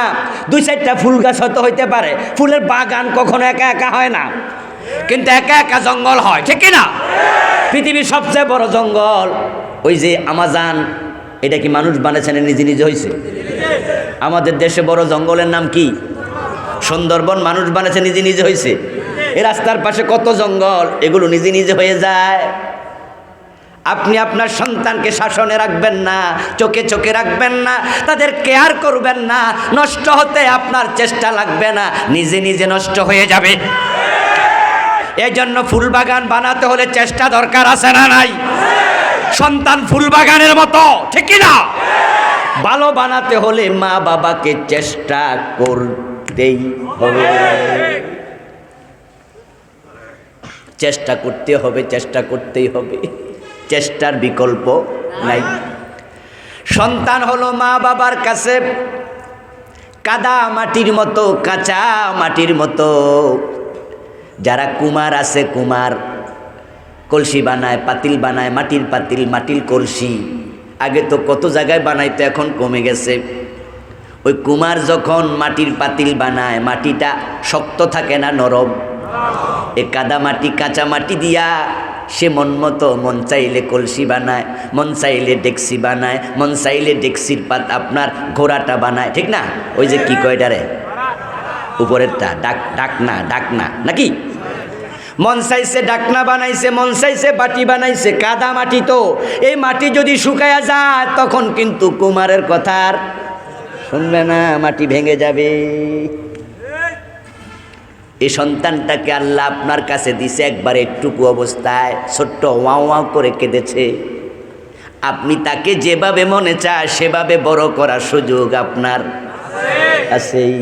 [SPEAKER 1] 2-4টা ফুল গাছ হয়তো হইতে পারে, ফুলের বাগান কখনো একা একা হয় না, কিন্তু একা একা জঙ্গল হয়, ঠিক না? পৃথিবীর সবচেয়ে বড় জঙ্গল ওই যে আমাজন, এটা কি মানুষ বানাইছে না নিজে নিজে হয়েছে? আমাদের দেশে বড় জঙ্গলের নাম কি? সুন্দরবন। মানুষ বানাইছে নিজে নিজে হয়েছে? এই রাস্তার পাশে কত জঙ্গল, এগুলো নিজে নিজে হয়ে যায়? আপনি আপনার সন্তানকে শাসনে রাখবেন না, চোখে চোখে রাখবেন না, তাদের কেয়ার করবেন না, নষ্ট হতে আপনার চেষ্টা লাগবে না, নিজে নিজে নষ্ট হয়ে যাবে। এই জন্য ফুল বাগান বানাতে হলে চেষ্টা দরকার আছে না নাই? সন্তান ফুল বাগানের মতো, ঠিক কি না? ভালো বানাতে হলে মা বাবাকে চেষ্টা করতেই হবে, চেষ্টা করতে হবে, চেষ্টা করতেই হবে, চেষ্টার বিকল্প নাই। সন্তান হলো মা বাবার কাছে কাদা মাটির মতো, কাঁচা মাটির মতো। যারা কুমার আছে, কুমার কলসি বানায়, পাতিল বানায়, মাটির পাতিল, মাটির কলসি, আগে তো কত জায়গায় বানাইতো, এখন কমে গেছে। ওই কুমার যখন মাটির পাতিল বানায়, মাটিটা শক্ত থাকে না নরম? এ কাদা মাটি, কাঁচা মাটি দিয়া সে মন মতো, মন চাইলে কলসি বানায়, মন চাইলে ডেকসি বানায়, মন চাইলে ডেকসির পাত আপনার ঘোড়াটা বানায়, ঠিক না? ওই যে কি কয়টারে উপরেরটা, ডাকনা, ডাকনা নাকি? মন চাইছে ডাকনা বানাইছে, মন চাইছে বাটি বানাইছে। কাদা মাটি তো, এই মাটি যদি শুকায়া যায় তখন কিন্তু কুমারের কথা আর শুনবে না, মাটি ভেঙে যাবে। এই সন্তানটাকে আল্লাহ আপনার কাছে দিছে একবারে একটুকু অবস্থায়, ছোট্ট ওয়াও ওয়াও করে কেঁদেছে। আপনি তাকে যেভাবে মনে চায় সেভাবে বড় করার সুযোগ আপনার আছেই।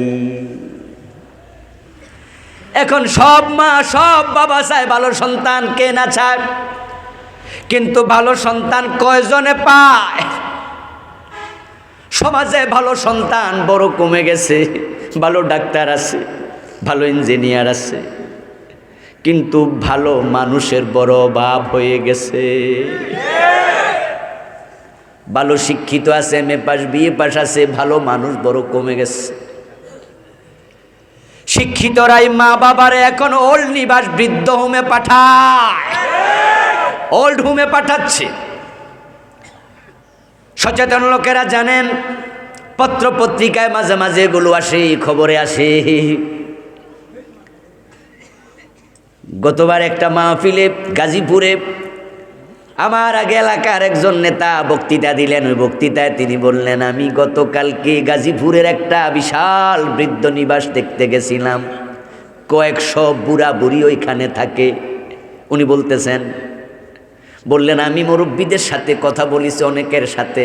[SPEAKER 1] এখন সব মা সব বাবা চায় ভালো সন্তান, কে না চায়? কিন্তু ভালো সন্তান কয়জনে পায়? সমাজে ভালো সন্তান বড় কমে গেছে। ভালো ডাক্তার আছে, ভালো ইঞ্জিনিয়ার আছে, কিন্তু ভালো মানুষের বড় অভাব হয়ে গেছে। ভালো শিক্ষিত আছে, এমএ পাস, বিএ পাস আছে, ভালো মানুষ বড় কমে গেছে। শিক্ষিতরাই মা বাবারে এখন ওল্ড নিবাস, বৃদ্ধ হোমে পাঠায়, ওল্ড হোমে পাঠাচ্ছে। সচেতন লোকেরা জানেন, পত্র পত্রিকায় মাঝে মাঝে এগুলো আসে, খবরে আসে। গতবার একটা মাহফিলে গাজীপুরে আমার আগে এলাকার একজন নেতা বক্তৃতা দিলেন। ওই বক্তৃতায় তিনি বললেন, আমি গতকালকে গাজীপুরের একটা বিশাল বৃদ্ধ নিবাস দেখতে গেছিলাম, কয়েকশো বুড়া বুড়ি ওইখানে থাকে। উনি বলতেছেন, বললেন আমি মুরব্বীদের সাথে কথা বলেছি, অনেকের সাথে।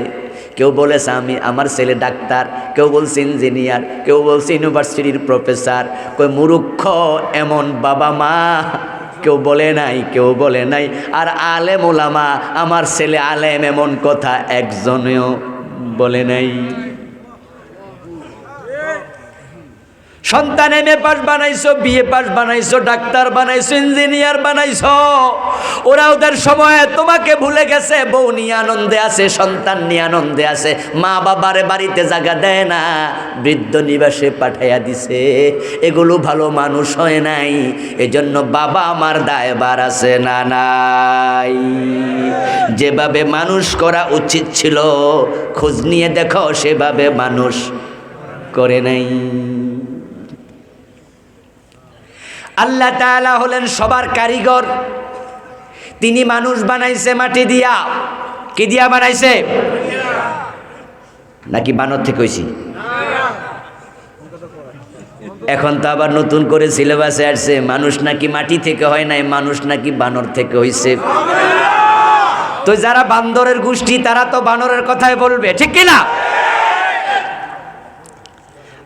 [SPEAKER 1] কেউ বলেছে আমি, আমার ছেলে ডাক্তার, কেউ বলছে ইঞ্জিনিয়ার, কেউ বলছে ইউনিভার্সিটির প্রফেসর। কই মূর্খ এমন বাবা মা কেউ বলে নাই, কেউ বলে নাই। আর আলেম ওলামা, আমার ছেলে আলেম, এমন কথা একজনেও বলে নাই। সন্তান এমএ পাস বানাইছো, বিএ পাস বানাইছো, ডাক্তার বানাইছো, ইঞ্জিনিয়ার বানাইছো, ওরা ওদের সময় তোমাকে ভুলে গেছে। বউ নিয়ে আনন্দে আছে, সন্তান নিয়ে আনন্দে আছে, মা বাবারে বাড়িতে জায়গা দেয় না, বৃদ্ধ নিবাসে পাঠাইয়া দিছে। এগুলো ভালো মানুষ হয় নাই। এজন্য বাবা আমার দায়ভার আছে না নাই? যেভাবে মানুষ করা উচিত ছিল, খোঁজ নিয়ে দেখো, সেভাবে মানুষ করে নাই। আল্লাহ তাআলা হলেন সবার কারিগর। তিনি মানুষ বানাইছে মাটি দিয়া। কি দিয়া বানাইছে? নাকি বানর থেকে হইছি? এখন তো আবার নতুন করে সিলেবাসে আসছে, মানুষ নাকি মাটি থেকে হয় নাই, মানুষ নাকি বানর থেকে হইছে। তো যারা বান্দরের গোষ্ঠী তারা তো বানরের কথাই বলবে, ঠিক কিনা?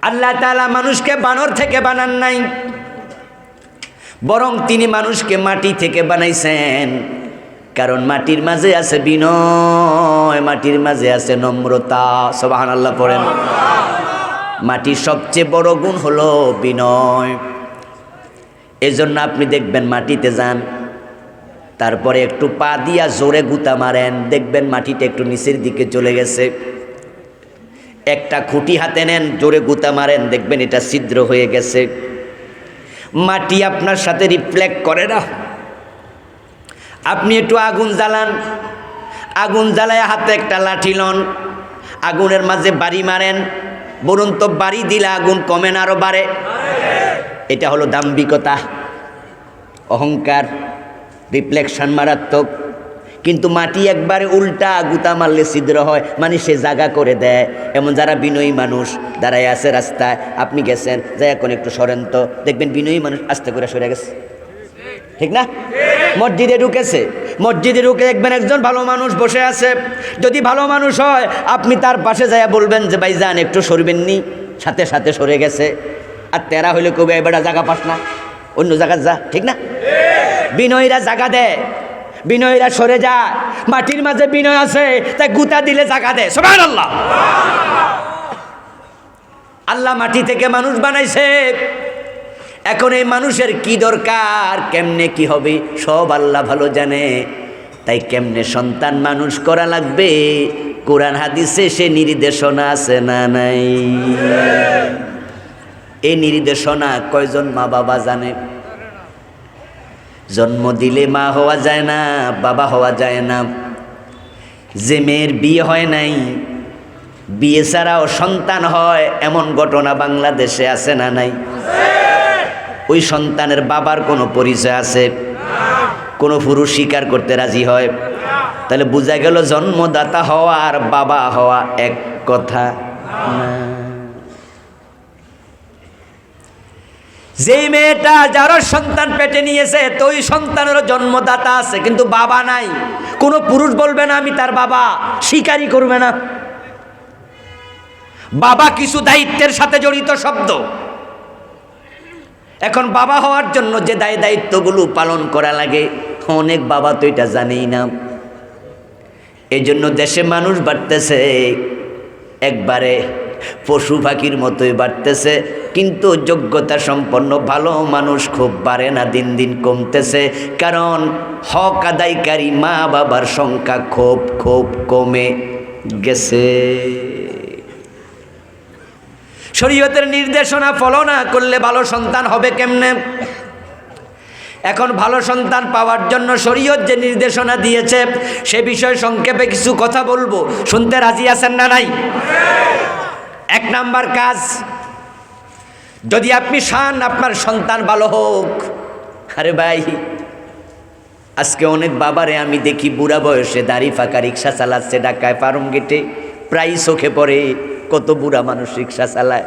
[SPEAKER 1] আল্লাহ তাআলা মানুষকে বানর থেকে বানান নাই, বরং তিনি মানুষকে মাটি থেকে বানাইছেন। কারণ মাটির মাঝে আছে বিনয়, মাটির মাঝে আছে নম্রতা। সুবহানাল্লাহ পড়েন। মাটির সবচেয়ে বড় গুণ হলো বিনয়। এজন্য আপনি দেখবেন মাটিতে যান, তারপরে একটু পা দিয়া জোরে গুতা মারেন, দেখবেন মাটিটা একটু নিচের দিকে চলে গেছে। একটা খুঁটি হাতে নেন, জোরে গুতা মারেন, দেখবেন এটা ছিদ্র হয়ে গেছে। মাটি আপনার সাথে রিফ্লেক্ট করে না। আপনি একটু আগুন জ্বালান, আগুন জ্বালায় হাতে একটা লাঠি লন, আগুনের মাঝে বাড়ি মারেন, বলুন তো বাড়ি দিলে আগুন কমে না আরো বাড়ে? এটা হলো দাম্ভিকতা, অহংকার, রিফ্লেকশন মারাত্মক। কিন্তু মাটি একবারে উল্টা, গুতা মারলে ছিদ্র হয়, মানে সে জায়গা করে দেয়। এমন যারা বিনয়ী মানুষ দাঁড়ায় আছে রাস্তায়, আপনি গেছেন যাই এখন একটু সরেন তো, দেখবেন বিনয়ী মানুষ আস্তে করে সরে গেছে, ঠিক না? মসজিদে ঢুকেছে, মসজিদে ঢুকে দেখবেন একজন ভালো মানুষ বসে আছে, যদি ভালো মানুষ হয় আপনি তার পাশে যাইয়া বলবেন যে ভাই যান একটু সরবেননি, সাথে সাথে সরে গেছে। আর তেরা হইলে কবি এবার জায়গা পাস না, অন্য জায়গা যা, ঠিক না? বিনয়ীরা জায়গা দেয়, বিনয়ীরা সরে যায়। মাটির মাঝে বিনয় আছে, তাই গুতা দিলে জায়গা দেয়। সুবহানাল্লাহ। আল্লাহ মাটি থেকে মানুষ বানাইছে, এখন এই মানুষের কি দরকার, কেমনে কি হবে সব আল্লাহ ভালো জানে। তাই কেমনে সন্তান মানুষ করা লাগবে, কোরআন হাদিসে সে নির্দেশনা আছে না নাই? এই নির্দেশনা কয়জন মা বাবা জানে? জন্ম দিলে মা হওয়া যায় না, বাবা হওয়া যায় না। যে মেয়ের বিয়ে হয় নাই, বিয়ে ছাড়াও সন্তান হয়, এমন ঘটনা বাংলাদেশে আছে না নাই? ওই সন্তানের বাবার কোনো পরিচয় আছে? কোনো পুরুষ স্বীকার করতে রাজি হয়? তাহলে বোঝা গেল জন্মদাতা হওয়া আর বাবা হওয়া এক কথা না। যেই মেয়েটা যার সন্তান পেটে নিয়েছে, তো ওই সন্তানেরও জন্মদাতা আছে, কিন্তু বাবা নাই। কোনো পুরুষ বলবে না আমি তার বাবা, স্বীকারই করবে না। বাবা কিছু দায়িত্বের সাথে জড়িত শব্দ। এখন বাবা হওয়ার জন্য যে দায়িত্বগুলো পালন করা লাগে, অনেক বাবা তো এটা জানেই না। এই জন্য দেশে মানুষ বাড়তেছে, একবারে পশু পাখির মতোই বাড়তেছে, কিন্তু যোগ্যতা সম্পন্ন ভালো মানুষ খুব বাড়ে না, দিন দিন কমতেছে। কারণ হক আদায়কারী মা বাবার সংখ্যা খুব খুব কমে গেছে। শরীয়তের নির্দেশনা ফলো না করলে ভালো সন্তান হবে কেমনে? এখন ভালো সন্তান পাওয়ার জন্য শরীয়ত যে নির্দেশনা দিয়েছে সে বিষয়ে সংক্ষেপে কিছু কথা বলবো, শুনতে রাজি আছেন না নাই? এক নাম্বার কাজ, যদি আপনি চান আপনার সন্তান ভালো হোক, আরে ভাই আজকে অনেক বাবারে আমি দেখি বুড়া বয়সে দাড়ি ফাঁকা রিক্সা চালাচ্ছে ঢাকায় ফার্ম গেটে, প্রায় চোখে পড়ে কত বুড়া মানুষ রিক্সা চালায়।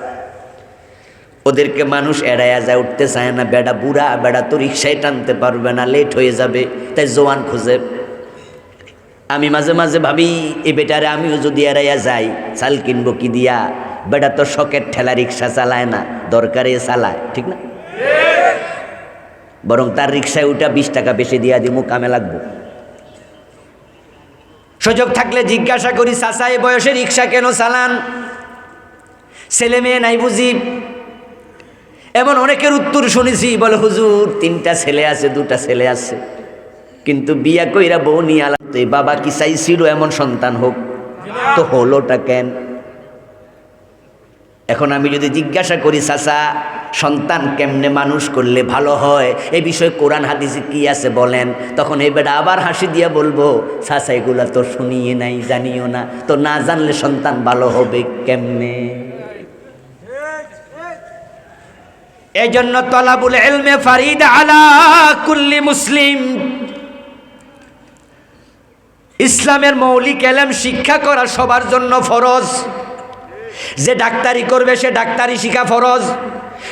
[SPEAKER 1] ওদেরকে মানুষ এড়াইয়া যায়, উঠতে চায় না, বেড়া বুড়া, বেড়া তো রিক্সায় টানতে পারবে না, লেট হয়ে যাবে, তাই জোয়ান খুঁজে। আমি মাঝে মাঝে ভাবি এ বেটারে আমিও যদি এড়াইয়া যাই, চাল কিনবো কি দিয়া? বেটা তো শখের ঠেলা রিক্সা চালায় না, দরকারে চালায়, ঠিক না? বরং তার রিক্সায় উঠা 20 টাকা বেশি দিয়া দিমু, কামে লাগবো। সুযোগ থাকলে জিজ্ঞাসা করি, চাচা এ বয়সে রিক্সা কেন চালান? ছেলে মেয়ে নাই বুঝি? এমন অনেকের উত্তর শুনেছি, বলে হুজুর 3টা ছেলে আছে, 2টা ছেলে আছে, কিন্তু বিয়া কইরা বউ নিয়ে আলাম, তো বাবা কি চাইছিল এমন সন্তান হোক? তো হলোটা কেন? এখন আমি যদি জিজ্ঞাসা করি চাচা সন্তান কেমনে মানুষ করলে ভালো হয়, এই বিষয়ে কোরআন হাদিসে কি আছে বলেন, তখন এই বেটা আবার হাসি দিয়া বলবো, চাচা এগুলা তো শুনিয়ে নাই, জানিও না, তো না জানলে সন্তান ভালো হবে কেমনে? এই জন্য তলাবুল ইলমে ফারিদ আলা কুল্লি মুসলিম, ইসলামের মৌলিক এলেম শিক্ষা করা সবার জন্য ফরজ। যে ডাক্তারি করবে সে ডাক্তারি শিখা ফরজ,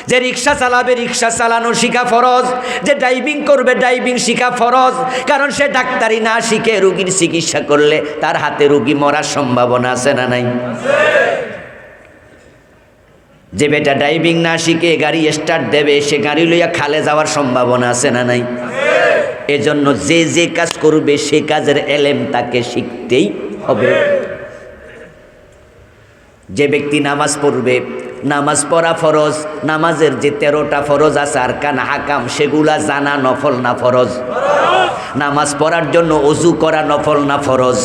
[SPEAKER 1] যে রিক্সা চালাবে রিক্সা চালানো শিখা ফরজ, যে ড্রাইভিং করবে ড্রাইভিং শিখা ফরজ। কারণ সে ডাক্তারি না শিখে রোগীর চিকিৎসা করলে তার হাতে রোগী মরার সম্ভাবনা আছে না নাই? যে বেটা ড্রাইভিং না শিখে গাড়ি স্টার্ট দেবে, সে গাড়ি লইয়া খালে যাওয়ার সম্ভাবনা আছে না নাই? এজন্য যে যে কাজ করবে সে কাজের এলেম তাকে শিখতেই হবে। যে ব্যক্তি নামাজ পড়বে, নামাজ পড়া ফরজ, নামাজের যে 13টা ফরজ আছে আর কান হাকাম, সেগুলা জানা নফল না ফরজ? নামাজ পড়ার জন্য অজু করা নফল না ফরজ?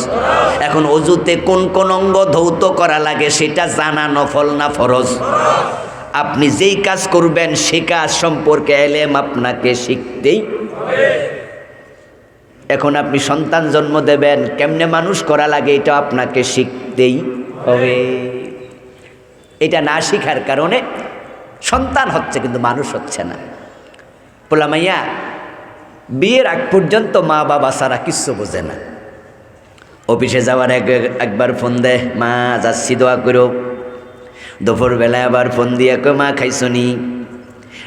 [SPEAKER 1] এখন অজুতে কোন কোন অঙ্গ ধৌত করা লাগে সেটা জানা নফল না ফরজ? আপনি যেই কাজ করবেন সে কাজ সম্পর্কে এলেম আপনাকে শিখতেই হবে। এখন আপনি সন্তান জন্ম দেবেন, কেমনে মানুষ করা লাগে এটা আপনাকে শিখতেই হবে। এটা না শিখার কারণে সন্তান হচ্ছে কিন্তু মানুষ হচ্ছে না। পোলা মাইয়া বিয়ের আগ পর্যন্ত মা বাবা ছাড়া কিচ্ছু বোঝে না, অফিসে যাওয়ার একবার ফোন দেয়, মা যাচ্ছি দোয়া করো। দুপুরবেলায় আবার ফোন দিয়ে কয় মা খাইছনি।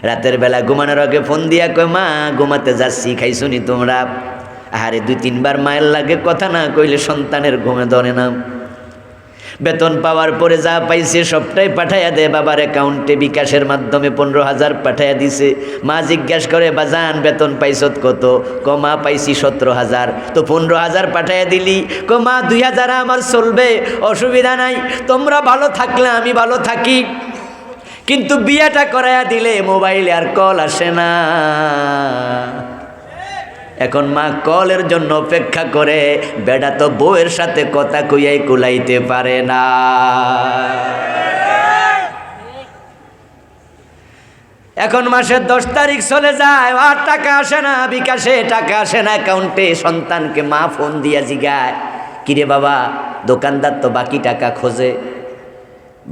[SPEAKER 1] রাতের বেলা ঘুমানোর আগে ফোন দিয়া কয় মা ঘুমাতে যাচ্ছি, খাইছনি তোমরা। আরে 2-3 বার মায়ের লাগে কথা না কইলে সন্তানের ঘুমে ধরে না। বেতন পাওয়ার পরে যা পাইছে সবটাই পাঠাইয়া দেয় বাবার অ্যাকাউন্টে, বিকাশের মাধ্যমে 15,000 পাঠাইয়া দিছে। মা জিজ্ঞেস করে বাজান বেতন পাইছত কত? ক মা পাইছি 17,000। তো 15,000 পাঠাইয়া দিলি? ক মা 2,000 আমার চলবে, অসুবিধা নাই, তোমরা ভালো থাকলে আমি ভালো থাকি। কিন্তু বিয়েটা করাইয়া দিলে মোবাইলে আর কল আসে না। এখন মা কলের জন্য অপেক্ষা করে, বেটা তো বউয়ের সাথে কথা কইয়াই কুলাইতে পারে না। এখন মাসের 10 তারিখ চলে যায়, আর টাকা আসে না, বিকাশে টাকা আসে না অ্যাকাউন্টে। সন্তানকে মা ফোন দিয়া জিগায়, কিরে বাবা দোকানদার তো বাকি টাকা খোঁজে,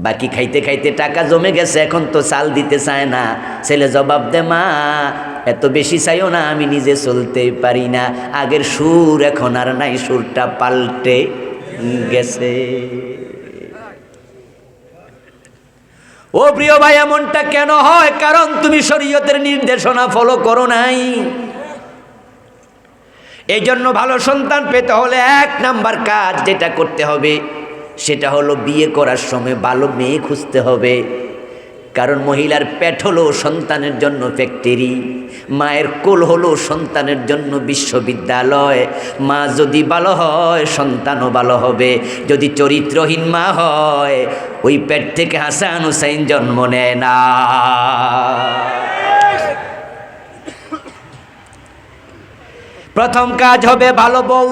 [SPEAKER 1] বাকি খাইতে খাইতে টাকা জমে গেছে, এখন তো চাল দিতে চায় না। ছেলে জবাব দে, মা এত বেশি চাইও না, আমি নিজে চলতে পারি না। আগের সুর এখন আর নাই, সুরটা পাল্টে গেছে। ও প্রিয় ভাই, এমনটা কেন হয়? কারণ তুমি শরীয়তের নির্দেশনা ফলো করো নাই। এই জন্য ভালো সন্তান পেতে হলে 1 নাম্বার কাজ যেটা করতে হবে সেটা হলো বিয়ে করার সময় ভালো মেয়ে খুঁজতে হবে। কারণ মহিলার পেট হলো সন্তানের জন্য ফ্যাক্টরি, মায়ের কোল হলো সন্তানের জন্য বিশ্ববিদ্যালয়। মা যদি ভালো হয় সন্তানও ভালো হবে, যদি চরিত্রহীন মা হয় ওই পেট থেকে হাসান হুসাইন জন্ম নেয় না। প্রথম কাজ হবে ভালো বউ।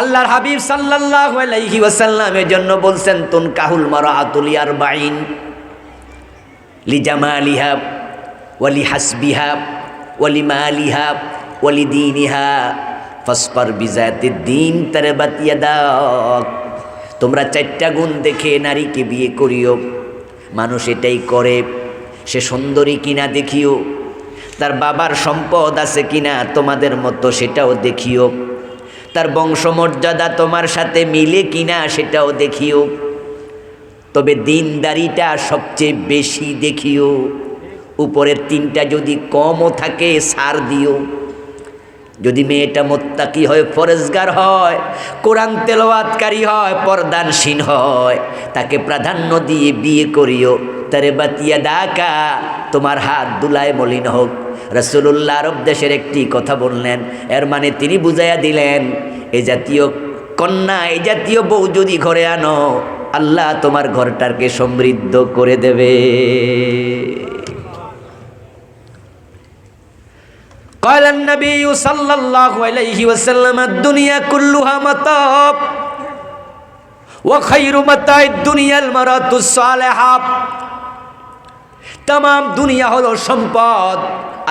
[SPEAKER 1] আল্লাহর হাবিব সাল্লাল্লাহু আলাইহি ওয়াসাল্লামের জন্য বলছেন তুনকাহুল মারআতু লিআরবাঈন লিজামালিহা ওয়া লিহাসবিহা ওয়া লিমালিহা ওয়া লিদীনিহা ফাসফার বিযাতিদ দীন তারবাত ইয়াদাক। তোমরা 4টা গুণ দেখে নারীকে বিয়ে করিও। মানুষ এটাই করে, সে সুন্দরী কিনা দেখিও, তার বাবার সম্পদ আছে কিনা তোমাদের মতো সেটাও দেখিও, তার বংশমর্যাদা তোমার সাথে মিলে কিনা সেটাও দেখিও, তবে দিনদারিটা সবচেয়ে বেশি দেখিও। উপরের 3টা যদি কমও থাকে ছাড় দিও। যদি মেয়েটা মুত্তাকি হয়, ফরজগার হয়, কোরআন তেলাওয়াতকারী হয়, পর্দানশীল হয়, তাকে প্রাধান্য দিয়ে বিয়ে করিও। তারে বাতিয়া ডাকা, তোমার হাত দুলায় মলিন হোক। রাসূলুল্লাহ আরব দেশের একটি কথা বললেন, এর মানে তিনি বুঝাইয়া দিলেন এই জাতীয় কন্যা, এই জাতীয় বউ যদি ঘরে আনো আল্লাহ তোমার ঘরটাকে সমৃদ্ধ করে দেবে। قال النبي صلى الله عليه وسلم الدنيا كلها متاع وخير متاع الدنيا المرأة الصالحة। तमाम দুনিয়া হলো সম্পদ।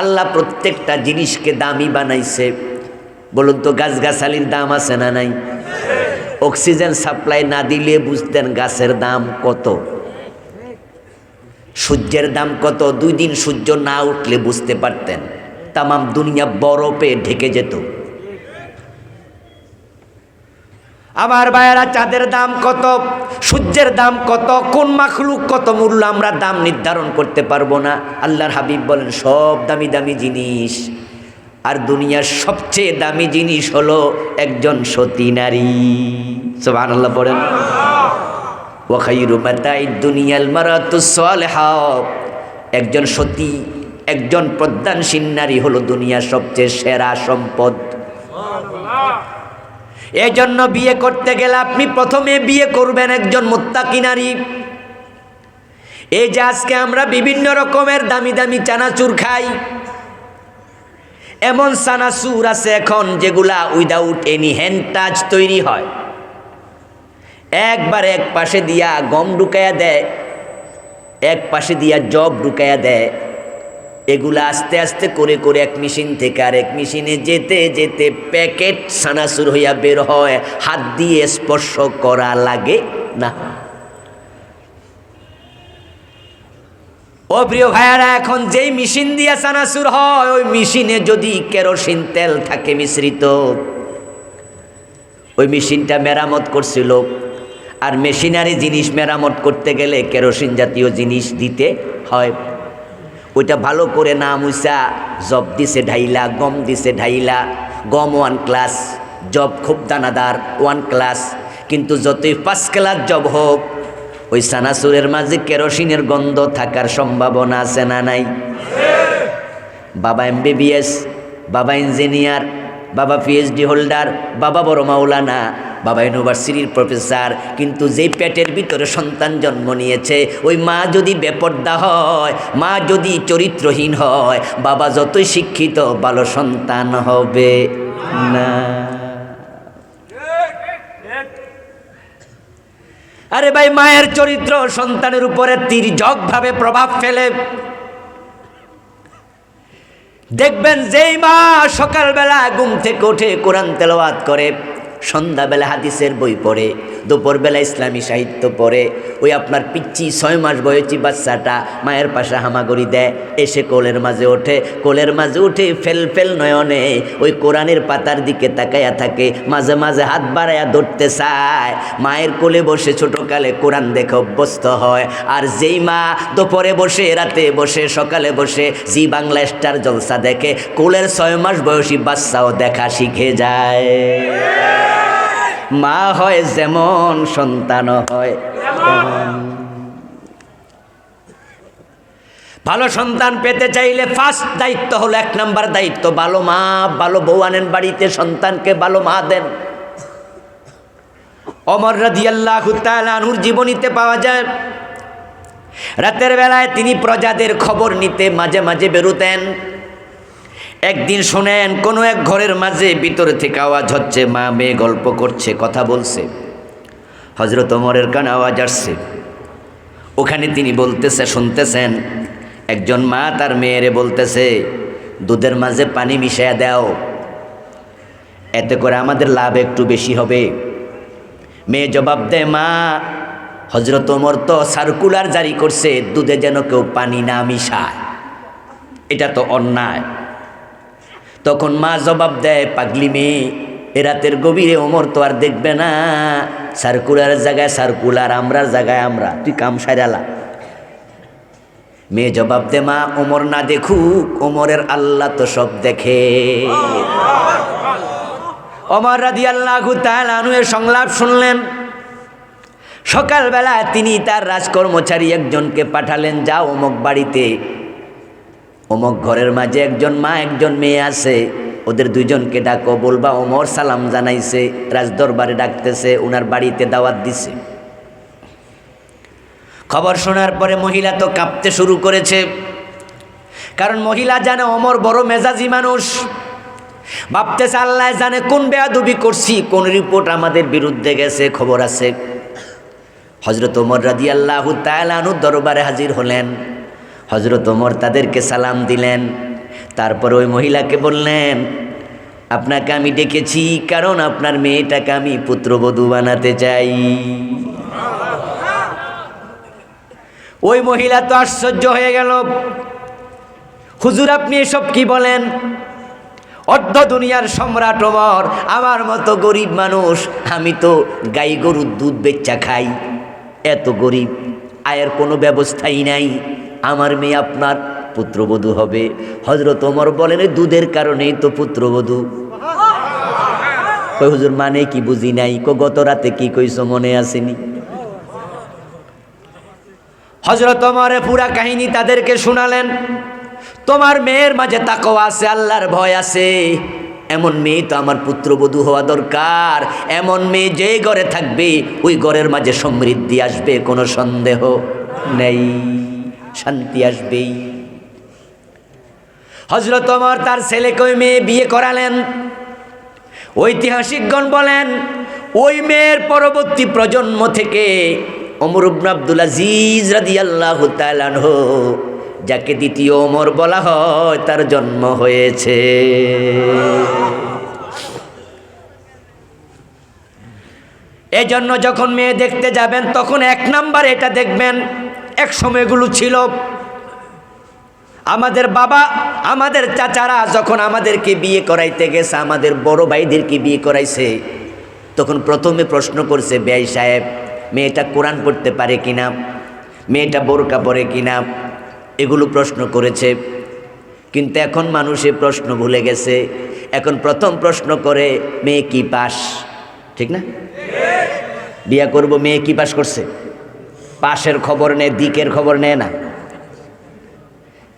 [SPEAKER 1] আল্লাহ প্রত্যেকটা জিনিসকে দামি বানাইছে। বলুন তো গাছগাছালির দাম আছে না নাই? অক্সিজেন সাপ্লাই না দিলে বুঝতেন গাছের দাম কত, সূর্যের দাম কত। 2 দিন সূর্য না উঠলে বুঝতে পারতেন। তামাম দুনিয়া বরফে ঢেকে যেত। আমার ভাইয়েরা, চাঁদের দাম কত, সূর্যের দাম কত, কোন মাখলুক কত মূল্য আমরা দাম নির্ধারণ করতে পারবো না। আল্লাহর হাবিব বলেন সব দামি দামি জিনিস, আর দুনিয়ার সবচেয়ে দামি জিনিস হলো একজন সতী নারী। সুবহানাল্লাহ পড়েন। ওয়া খায়রু মাতাইদ দুনিয়াল মারাতুস সালিহা। একজন সতী, একজন প্রজ্ঞানশীল নারী হলো দুনিয়ার সবচেয়ে সেরা সম্পদ। এই জন্য বিয়ে করতে গেলে আপনি প্রথমে বিয়ে করবেন একজন মুত্তাকি নারী। এই যে আজকে আমরা বিভিন্ন রকমের দামি দামি চানাচুর খাই, এমন চানাচুর আছে এখন যেগুলা উইদাউট এনি হ্যান্ড টাচ তৈরি হয়। একবার এক পাশে দিয়া গম ঢুকাইয়া দেয়, এক পাশে দিয়া জব ঢুকাইয়া দেয়। এগুলা আস্তে আস্তে করে করে এক মেশিন থেকে আরেক মেশিনে যেতে যেতে প্যাকেট চানাচুর হইয়া বের হয়, হাত দিয়ে স্পর্শ করা লাগে না। ও প্রিয় ভাইয়ারা, এখন যেই মেশিন দিয়ে চানাচুর হয় ওই মেশিনে যদি কেরোসিন তেল থাকে মিশ্রিত, ওই মেশিনটা মেরামত করছিল। আর মেশিনারি জিনিস মেরামত করতে গেলে কেরোসিন জাতীয় জিনিস দিতে হয়। ওইটা ভালো করে না মুছা জব দিছে ঢাইলা, গম দিছে ঢাইলা। গম 1 ক্লাস, জব খুব দানাদার 1 ক্লাস। কিন্তু যতই 5 ক্লাস জব হোক, ওই সানাসুরের মাঝে কেরোসিনের গন্ধ থাকার সম্ভাবনা আছে না নাই? বাবা MBBS, বাবা ইঞ্জিনিয়ার, বাবা PhD হোল্ডার, বাবা বড় মাওলানা, বাবা ইউনিভার্সিটির প্রফেসর, কিন্তু যেই পেটের ভিতরে সন্তান জন্ম নিয়েছে, ওই মা যদি বেপর্দা হয়, মা যদি চরিত্রহীন হয়, বাবা যতই শিক্ষিত ভালো সন্তান হবে না। আরে ভাই, মায়ের চরিত্র সন্তানের উপরে তির্যকভাবে প্রভাব ফেলে। দেখবেন যেই মা সকালবেলা ঘুম থেকে উঠে কোরআন তেলাওয়াত করে, সন্ধ্যাবেলা হাদিসের বই পড়ে, দুপুরবেলা ইসলামী সাহিত্য পড়ে, ওই আপনার পিচ্ছি 6 মাস বয়সী বাচ্চাটা মায়ের পাশে হামাগুড়ি দেয়, এসে কোলের মাঝে ওঠে, কোলের মাঝে উঠে ফেল ফেল নয়নে ওই কোরআনের পাতার দিকে তাকায়া থাকে, মাঝে মাঝে হাত বাড়ায়া ধরতে চায়। মায়ের কোলে বসে ছোটকালে কোরআন দেখে অভ্যস্ত হয়। আর যেই মা দুপুরে বসে, রাতে বসে, সকালে বসে জি বাংলা স্টার জলসা দেখে, কোলের 6 মাস বয়সী বাচ্চাও দেখা শিখে যায়। মা হয় যেমন, সন্তান হয় তেমন। ভালো সন্তান পেতে চাইলে ফার্স্ট দায়িত্ব হলো, 1 নাম্বার দায়িত্ব, ভালো মা, ভালো বউ আনেন বাড়িতে, সন্তানকে ভালো মা দেন। ওমর রাদিয়াল্লাহু তাআলা আনহুর জীবনীতে পাওয়া যায়, রাতের বেলায় তিনি প্রজাদের খবর নিতে মাঝে মাঝে বেরোতেন। একদিন শোনেন কোনো এক ঘরের মাঝে ভিতর থেকে আওয়াজ হচ্ছে, মা মেয়ে গল্প করছে, কথা বলছে। হযরত ওমরের কানে আওয়াজ আসছে, ওখানে তিনি বলতেছে, শুনতেছেন, একজন মা তার মেয়েরে বলতেছে, দুধের মাঝে পানি মিশায়া দাও, এতে করে আমাদের লাভ একটু বেশি হবে। মেয়ে জবাব দেয়, মা, হযরত ওমর তো সার্কুলার জারি করছে দুধে যেন কেউ পানি না মিশায়, এটা তো অন্যায়। তখন মা জবাব দেয়, পাগলি মেয়ে, এ রাতের গভীরে ওমর তো আর দেখবে না, সার্কুলারের জায়গায় সার্কুলার, আমরার জায়গায় আমরা, তুই কাম সারালা। মেয়ে জবাব দে, মা, ওমর না দেখুক, ওমরের আল্লাহ তো সব দেখে। ওমর রাদিয়াল্লাহু তাআলা আনহু এর সংলাপ শুনলেন। সকালবেলা তিনি তার রাজকর্মচারী একজনকে পাঠালেন, যাও অমুক বাড়িতে, অমুক ঘরের মাঝে একজন মা একজন মেয়ে আছে, ওদের দুইজনকে ডাকো, বলবা ওমর সালাম জানাইছে, রাজদরবারে ডাকতেছে, ওনার বাড়িতে দাওয়াত দিছে। খবর শোনার পরে মহিলা তো কাঁপতে শুরু করেছে, কারণ মহিলা জানে ওমর বড় মেজাজি মানুষ, ভাবতেছে আল্লাহ জানে কোন বেয়াদবি করছি, কোন রিপোর্ট আমাদের বিরুদ্ধে গেছে, খবর আছে। হযরত ওমর রাদিয়াল্লাহু তাআলা আনহু দরবারে হাজির হলেন। হযরত ওমর তাদেরকে সালাম দিলেন, তারপর ওই মহিলাকে বললেন, আপনাকে আমি ডেকেছি কারণ আপনার মেয়েটাকে আমি পুত্রবধূ বানাতে চাই। ওই মহিলা তো আশ্চর্য হয়ে গেল, হুজুর আপনি এসব কি বলেন? অর্ধ দুনিয়ার সম্রাট ওমর, আমার মতো গরিব মানুষ, আমি তো গাই গরুর দুধ বেচা খাই, এত গরিব, আয়ের কোনো ব্যবস্থাই নাই, আমার মেয়ে আপনার পুত্রবধূ হবে? হযরত ওমর বলেন, দুধের কারণেই তো পুত্রবধূ। কই হুজুর মানে কি বুঝি নাই, গত রাতে কি কইছো মনে আসেনি? হযরত ওমরে পুরা কাহিনী তাদেরকে শোনালেন। তোমার মেয়ের মাঝে তাকওয়া আছে, আল্লাহর ভয় আছে, এমন মেয়ে তো আমার পুত্রবধূ হওয়া দরকার। এমন মেয়ে যে ঘরে থাকবে ওই ঘরের মাঝে সমৃদ্ধি আসবে, কোনো সন্দেহ নেই, শান্তি আসবেই। হযরত ওমর তার ছেলেকে ওই মেয়ে বিয়ে করালেন। ঐতিহাসিকগণ বলেন, ওই মেয়ের পরবর্তী প্রজন্ম থেকে ওমর ইবনে আব্দুল আজিজ রাদিয়াল্লাহু তাআলা আনহু, যাকে দ্বিতীয় ওমর বলা হয়, তার জন্ম হয়েছে। এজন্য যখন মেয়ে দেখতে যাবেন তখন 1 নাম্বার এটা দেখবেন, এক সময়গুলো ছিল আমাদের বাবা, আমাদের চাচারা যখন আমাদেরকে বিয়ে করাইতে গেছে, আমাদের বড় ভাইদেরকে বিয়ে করাইছে, তখন প্রথমে প্রশ্ন করছে বেয়াই সাহেব, মেয়েটা কোরআন পড়তে পারে কিনা, মেয়েটা বোরকা পরে কিনা, এগুলো প্রশ্ন করেছে। কিন্তু এখন মানুষে প্রশ্ন ভুলে গেছে। এখন প্রথম প্রশ্ন করে মেয়ে কি পাস, ঠিক না? বিয়া করব, মেয়ে কি পাস করছে, পাশের খবর নেয়, দিকের খবর নেয় না।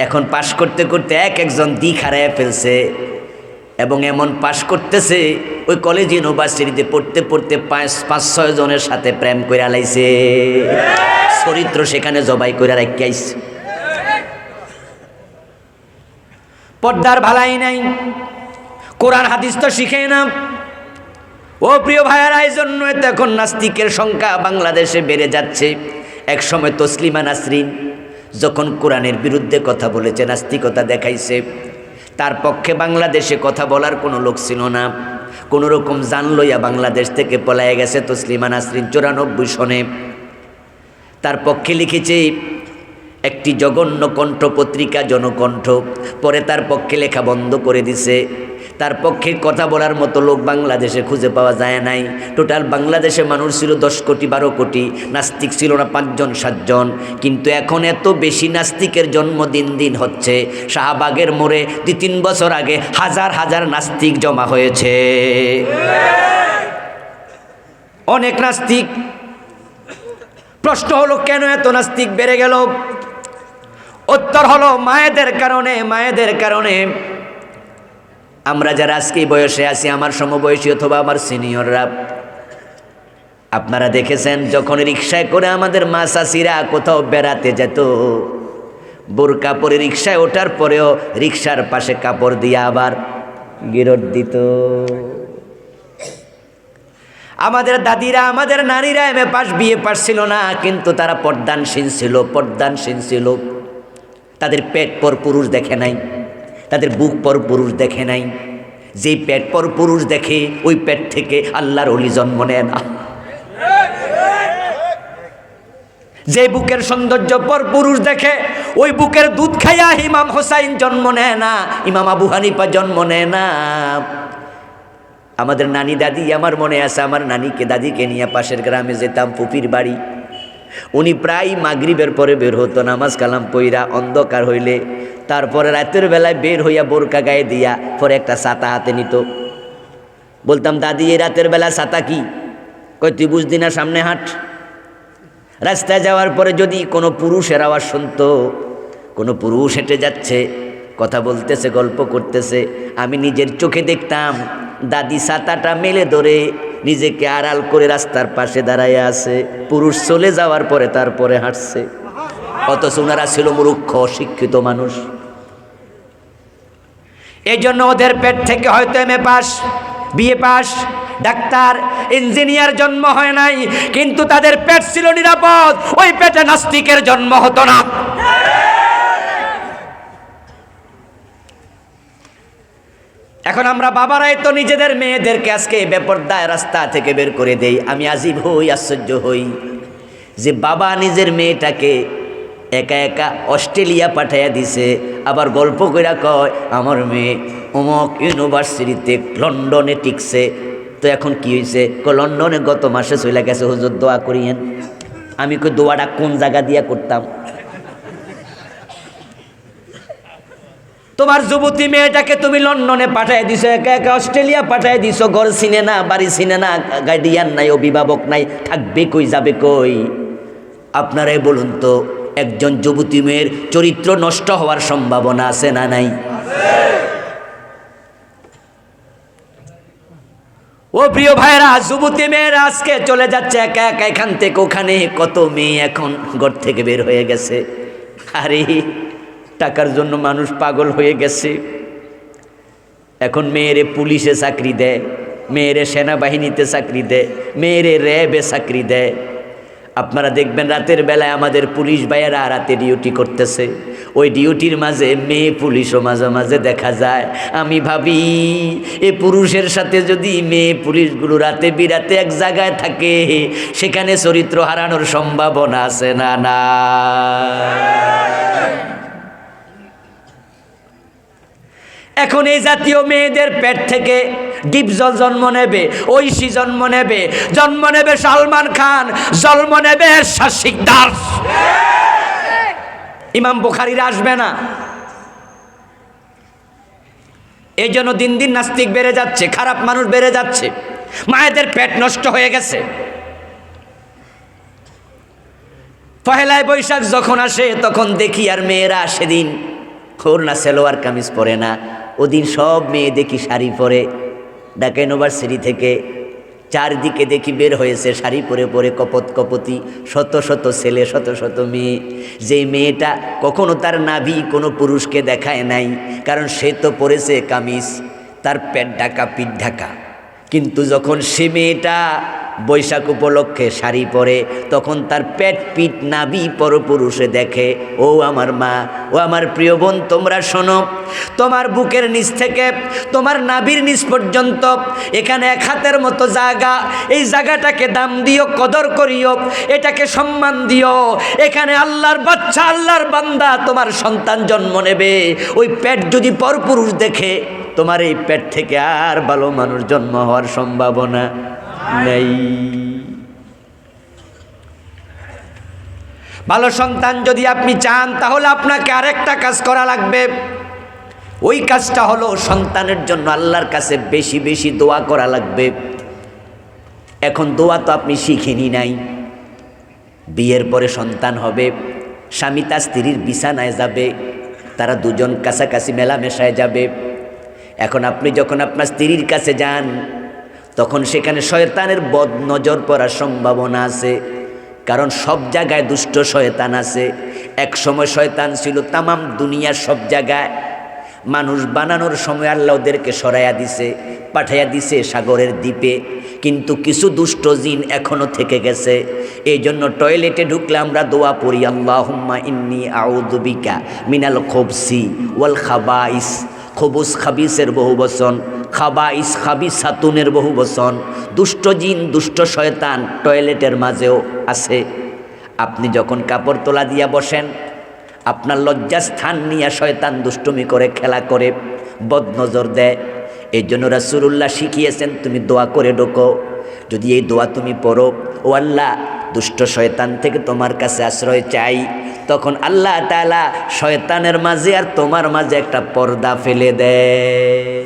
[SPEAKER 1] এখন পাশ করতে করতে একজন দিক হারায় ফেলছে, এবং এমন পাশ করতেছে ওই কলেজ ইউনিভার্সিটিতে পড়তে পড়তে 5-6 জনের সাথে প্রেম করে আলাইছে, চরিত্র সেখানে জবাই করে রাখিয়াইছে। পর্দার ভালাই নাই, কোরআন হাদিস তো শিখে না। ও প্রিয় ভাইয়ারা, এই জন্য এখন নাস্তিকের সংখ্যা বাংলাদেশে বেড়ে যাচ্ছে। এক সময় তসলিমা নাসরিন যখন কোরআনের বিরুদ্ধে কথা বলেছে, নাস্তিকতা দেখাইছে, তার পক্ষে বাংলাদেশে কথা বলার কোনো লোক ছিল না। কোনো রকম জান লইয়া বাংলাদেশ থেকে পলায়ে গেছে তসলিমা নাসরিন 94 সনে। তার পক্ষে লিখেছে একটি জঘন্য কণ্ঠ পত্রিকা জনকণ্ঠ, পরে তার পক্ষে লেখা বন্ধ করে দিছে। তার পক্ষে কথা বলার মতো লোক বাংলাদেশে খুঁজে পাওয়া যায় নাই। টোটাল বাংলাদেশে মানুষ ছিল 10 কোটি 12 কোটি, নাস্তিক ছিল না 5 জন 7 জন। কিন্তু এখন এত বেশি নাস্তিকের জন্ম দিন দিন হচ্ছে। শাহবাগের মোড়ে 2-3 বছর আগে হাজার হাজার নাস্তিক জমা হয়েছে, অনেক নাস্তিক। প্রশ্ন হলো কেন এত নাস্তিক বেড়ে গেল? উত্তর হলো মায়েদের কারণে, মায়েদের কারণে। আমরা যারা আজকে বয়সে আছি, আমার সমবয়সী অথবা আমার সিনিয়ররা, আপনারা দেখেছেন যখন রিকশায় করে আমাদের মা চাচিরা কোথাও বেড়াতে যেত, বোরকা পরে রিকশায় ওঠার পরেও রিকশার পাশে কাপড় দিয়ে আবার গিরট দিত। আমাদের দাদিরা, আমাদের নারীরা এমএ পাস বিএ পাস ছিল না, কিন্তু তারা পর্দানশীল ছিল, পর্দানশীল ছিল। তাদের পেট পর পুরুষ দেখে নাই, তাদের বুক পর পুরুষ দেখে নাই। যেই পেট পর পুরুষ দেখে ওই পেট থেকে আল্লাহর ওলি জন্ম নেয় না। যে বুকের সৌন্দর্য পর পুরুষ দেখে ওই বুকের দুধ খাইয়া ইমাম হোসাইন জন্ম নেয় না, ইমাম আবু হানিফা জন্ম নেয় না। আমাদের নানি দাদি, আমার মনে আছে আমার নানিকে দাদিকে নিয়ে পাশের গ্রামে যেতাম, ফুপির বাড়ি। উনি প্রায় মাগরিবের পরে বের হতো নামাজ কালাম পইরা, অন্ধকার হইলে। তারপরে রাতের বেলায় বের হইয়া বোরকা গায়ে দিয়া পরে একটা ছাতা হাতে নিত। বলতাম দাদি এই রাতের বেলা ছাতা কি? কই তুই বুঝদি না, সামনে হাঁট। রাস্তায় যাওয়ার পরে যদি কোনো পুরুষের আওয়াজ শুনতো, কোনো পুরুষ হেঁটে যাচ্ছে, কথা বলতেছে, গল্প করতেছে, আমি নিজের চোখে দেখতাম দাদি ছাতাটা মেলে ধরে নিজেকে আড়াল করে রাস্তার পাশে দাঁড়ায় আছে। পুরুষ চলে যাওয়ার পরে তারপরে হাঁটছে। অথচ ওনারা ছিল মূর্খ অশিক্ষিত মানুষ। এই জন্য ওদের পেট থেকে হয়তো MA pass, BA pass, doctor, engineer জন্ম হয় নাই, কিন্তু তাদের পেট ছিল নিরাপদ। ওই পেটে নাস্তিকের জন্ম হতো না। এখন আমরা বাবারাই তো নিজেদের মেয়েদেরকে আজকে বেপরদায় রাস্তা থেকে বের করে দেই। আমি আজীব হই, আশ্চর্য হই যে বাবা নিজের মেয়েটাকে একা একা অস্ট্রেলিয়া পাঠাইয়া দিছে, আবার গল্প কইরা কয় আমার মেয়ে অমুক ইউনিভার্সিটিতে লন্ডনে টিকছে। তো এখন কি হয়েছে? লন্ডনে গত মাসে চলে গেছে, হুজুর দোয়া করিয়েন। আমি কই দোয়াটা কোন জায়গা দিয়া করতাম? তোমার যুবতী মেয়েটাকে তুমি লন্ডনে পাঠাই দিছো, একা একা অস্ট্রেলিয়া পাঠাই দিছো, ঘর চিনে না, বাড়ি চিনে না, গার্ডিয়ান নাই, অভিভাবক নাই, থাকবে কই, যাবে কই? আপনারাই বলুন তো, একজন যুবতী মেয়ের চরিত্র নষ্ট হওয়ার সম্ভাবনা আছে না নাই? ও প্রিয় ভাইরা, যুবতী মেয়েরা আজকে চলে যাচ্ছে একা একা এখান থেকে ওখানে। কত মেয়ে এখন ঘর থেকে বের হয়ে গেছে। আরে টাকার জন্য মানুষ পাগল হয়ে গেছে। এখন মেয়েরে পুলিশে চাকরি দেয়, মেয়েরে সেনাবাহিনীতে চাকরি দেয়, মেয়েরে র্যাবে চাকরি দেয়। আপনারা দেখবেন রাতের বেলায় আমাদের পুলিশ ভাইয়েরা রাতে ডিউটি করতেছে, ওই ডিউটির মাঝে মেয়ে পুলিশও মাঝে মাঝে দেখা যায়। আমি ভাবি এ পুরুষের সাথে যদি মেয়ে পুলিশগুলো রাতে বিরাতে এক জায়গায় থাকে, সেখানে চরিত্র হারানোর সম্ভাবনা আছে না? না। এখন এই জাতীয় মেয়েদের পেট থেকে ডিপজল জন্ম নেবে, ঐশী জন্ম নেবে সালমান খান, জন্ম নেবে শাসিকদার। ইমাম বুখারীরা আসবে না। এই জন্য দিন দিন নাস্তিক বেড়ে যাচ্ছে, খারাপ মানুষ বেড়ে যাচ্ছে, মায়েদের পেট নষ্ট হয়ে গেছে। পহেলায় বৈশাখ যখন আসে তখন দেখি আর মেয়েরা সেদিন ওড়না সালোয়ার কামিজ পরে না, ওদিন সব মেয়ে দেখি শাড়ি পরে। ঢাকা ইউনিভার্সিটি থেকে চারদিকে দেখি বের হয়েছে শাড়ি পরে পরে কপত কপতি, শত শত ছেলে, শত শত মেয়ে। যেই মেয়েটা কখনো তার নাভি কোনো পুরুষকে দেখায় নাই, কারণ সে তো পরেছে কামিজ, তার পেট ঢাকা, পিঠ ঢাকা। কিন্তু যখন সে মেয়েটা বৈশাখ উপলক্ষে শাড়ি পরে, তখন তার পেট, পিঠ, নাভি পরপুরুষে দেখে। ও আমার মা, ও আমার প্রিয় বোন, তোমরা শোনো, তোমার বুকের নিচ থেকে তোমার নাভির নিচ পর্যন্ত এখানে এক হাতের মতো জায়গা, এই জায়গাটাকে দাম দিও, কদর করিও, এটাকে সম্মান দিও। এখানে আল্লাহর বাচ্চা, আল্লাহর বান্দা, তোমার সন্তান জন্ম নেবে। ওই পেট যদি পরপুরুষ দেখে, তোমার এই পেট থেকে আর ভালো মানুষ জন্ম হওয়ার সম্ভাবনা নেই। ভালো সন্তান যদি আপনি চান, তাহলে আপনাকে আরেকটা কাজ করা লাগবে। ওই কাজটা হলো সন্তানের জন্য আল্লাহর কাছে বেশি বেশি দোয়া করা লাগবে। এখন দোয়া তো আপনি শিখেনি নাই। বিয়ের পরে সন্তান হবে, স্বামী তার স্ত্রীর বিছানায় যাবে, তারা দুজন কাছাকাছি মেলামেশায় যাবে। এখন আপনি যখন আপনার স্ত্রীর কাছে যান, তখন সেখানে শয়তানের বদ নজর পড়ার সম্ভাবনা আছে, কারণ সব জায়গায় দুষ্ট শয়তান আছে। এক সময় শয়তান ছিল তামাম দুনিয়ার সব জায়গায়। মানুষ বানানোর সময় আল্লাহ ওদেরকে সরাইয়া দিছে, পাঠাইয়া দিছে সাগরের দ্বীপে, কিন্তু কিছু দুষ্ট জিন এখনো থেকে গেছে। এই জন্য টয়লেটে ঢুকলে আমরা দোয়া পড়ি, আল্লাহুম্মা ইন্নী আউযু বিকা মিনাল খুবসি ওয়াল খাবাইস। খবুস খাবিসের বহু বচন, খাবাইস খাবিসাতুনের বহু বচন। দুষ্ট জিন, দুষ্ট শয়তান টয়লেটের মাঝেও আছে। আপনি যখন কাপড় তোলা দিয়া বসেন, আপনার লজ্জাস্থান নিয়ে শয়তান দুষ্টুমি করে, খেলা করে, বদনজর দেয়। এই জন্য রাসূলুল্লাহ শিখিয়েছেন, তুমি দোয়া করে ঢোকো। যদি এই দোয়া তুমি পড়ো, ও আল্লাহ, দুষ্ট শয়তান থেকে তোমার কাছে আশ্রয় চাই, তখন আল্লাহ তাআলা শয়তানের মাঝে আর তোমার মাঝে একটা পর্দা ফেলে দেয়।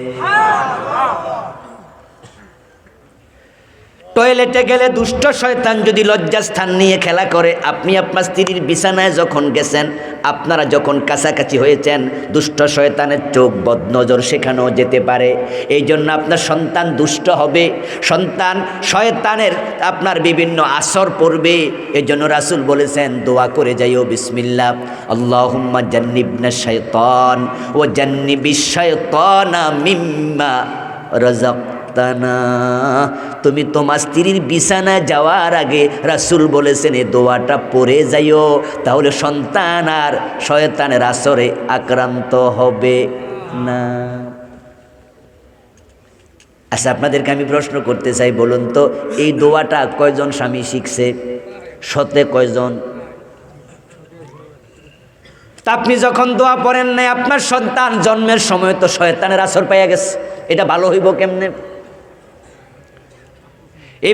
[SPEAKER 1] টয়লেটে গেলে দুষ্ট শয়তান যদি লজ্জাস্থান নিয়ে খেলা করে, আপনি আপনার স্ত্রীর বিছানায় যখন গেছেন, আপনারা যখন কাছাকাছি হয়েছেন, দুষ্ট শয়তানের চোখ বদনজর সেখানেও যেতে পারে। এই জন্য আপনার সন্তান দুষ্ট হবে, সন্তান শয়তানের আপনার বিভিন্ন আসর পড়বে। এই জন্য রাসূল বলেছেন, দোয়া করে যাইও, বিসমিল্লাহ আল্লাহুম্মা জান্নিবনা শাইতান ওয়া জান্নিবিশ শাইতানা মিম্মা রাযাকতানা। তুমি তোমার স্ত্রীর বিছানায় যাওয়ার আগে রাসূল বলেছেন এই দোয়াটা পড়ে যাইও, তাহলে সন্তান আর শয়তানের আসরে আক্রান্ত হবে না। আচ্ছা, আপনাদেরকে আমি প্রশ্ন করতে চাই, বলুন তো, এই দোয়াটা কয়জন স্বামী শিখছে? শতে কয়জন? তা আপনি যখন দোয়া পড়েন নাই, আপনার সন্তান জন্মের সময় তো শয়তানের আসর পাইয়া গেছে, এটা ভালো হইব কেমনে?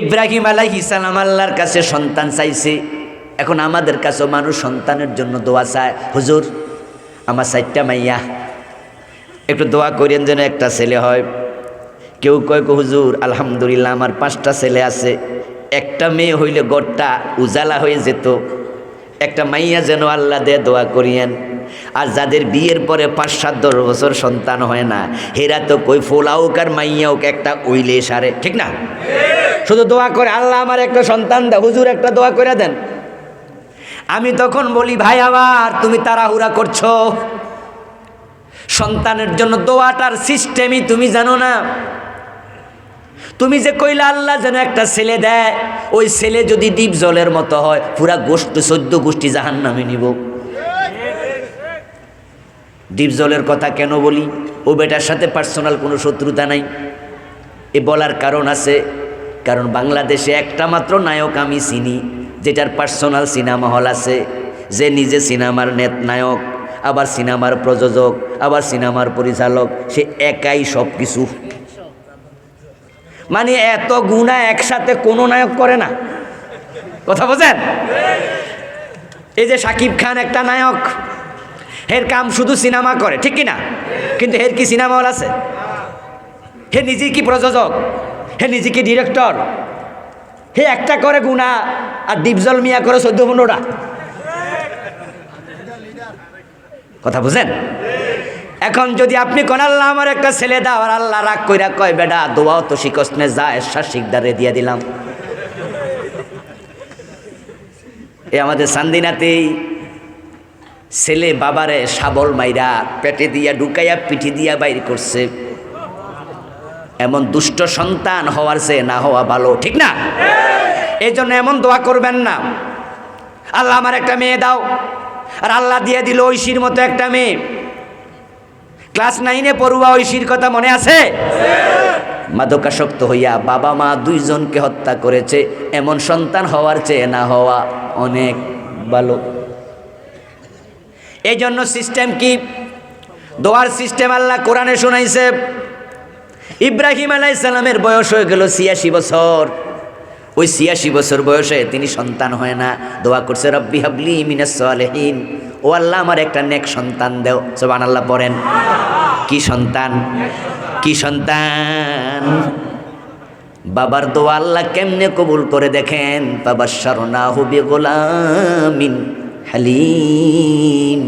[SPEAKER 1] ইব্রাহিম আলাইহিস সালাম আল্লাহর কাছে সন্তান চাইছে। এখন আমাদের কাছেও মানুষ সন্তানের জন্য দোয়া চায়, হুজুর আমার 4টা মাইয়া, একটু দোয়া করেন যেন একটা ছেলে হয়। কেউ কয়, হুজুর আলহামদুলিল্লাহ আমার 5টা ছেলে আছে, একটা মেয়ে হইলে ঘরটা উজালা হয়ে যেত, একটা মাইয়া যেন আল্লাহ দে, দোয়া করিয়েন। আর যাদের বিয়ের পরে 5-7 বছর সন্তান হয় না, হেরা তো কই ফোলাউক আর মাইয়াউক একটা উইলে সারে, ঠিক না? শুধু দোয়া করে, আল্লাহ আমার একটা সন্তান দাও, হুজুর একটা দোয়া করে দেন। আমি তখন বলি, ভাই আমার, তুমি তাড়াহুড়া করছো, সন্তানের জন্য দোয়াটার সিস্টেমই তুমি জানো না। তুমি যে কইলা আল্লাহ যেন একটা ছেলে দেয়, ওই ছেলে যদি ডিপ জলের মতো হয়, পুরা গোষ্ঠী 14 গোষ্ঠী জাহান্নামে নিব। ডিপ জলের কথা কেন বলি? ও বেটার সাথে পার্সোনাল কোনো শত্রুতা নাই। এ বলার কারণ আছে, কারণ বাংলাদেশে একটা মাত্র নায়ক আমি চিনি, যেটার পার্সোনাল সিনেমা হল আছে, যে নিজে সিনেমার নায়ক, আবার সিনেমার প্রযোজক, আবার সিনেমার পরিচালক, সে একাই সব কিছু। মানে এত গুণা একসাথে কোনো নায়ক করে না, কথা বোঝেন? এই যে শাকিব খান একটা নায়ক, হের কাম শুধু সিনেমা করে, ঠিক কি না? কিন্তু হের কি সিনেমা হল আছে? হে নিজে কি প্রযোজক, হে নিজে কি ডিরেক্টর? হে একটা করে গুণা, আর ডিপজল মিয়া করে 14-15টা। কথা বুঝেন? এখন যদি আপনি কোন আল্লাহ আমার একটা ছেলে দাও, আর আল্লাহ রাগ কইরা কয় বেটা দোয়াও তো শিকসনে যা এরশাদ শিকদারে দিয়ে দিলাম। এ আমাদের সান্দিনাতেই ছেলে বাবারে শাবল মাইরা পেটে দিয়া ঢুকাইয়া পিঠি দিয়া বাইর করছে। এমন দুষ্ট সন্তান হওয়ার চেয়ে না হওয়া ভালো, ঠিক না? এই জন্য এমন দোয়া করবেন না, আল্লাহ আমার একটা মেয়ে দাও, আর আল্লাহ দিয়ে দিল ঐশীর মতো একটা মেয়ে। ক্লাস 9-এ পড়ুয়া ঐশীর কথা মনে আছে? মাদকাসক্ত হইয়া বাবা মা দুইজনকে হত্যা করেছে। এমন সন্তান হওয়ার চেয়ে না হওয়া অনেক ভালো। এই জন্য সিস্টেম কি? দোয়ার সিস্টেম আল্লাহ কোরআনে শোনাইছে। ইব্রাহিম আলাইহিস সালামের বয়স হয়ে গেল 86 বছর। ওই 86 বছর বয়সে তিনি সন্তান হয় না, দোয়া করছে রব্বি হাবলি মিনাস সালিহিন, ও আল্লাহ আমার একটা নেক সন্তান দাও। সুবহানাল্লাহ পড়েন। কি সন্তান? কি সন্তান? বাবার দোয়া আল্লাহ কেমনে কবুল করে দেখেন। ফাবাশশারনাহু বিগুলামিন হালিম।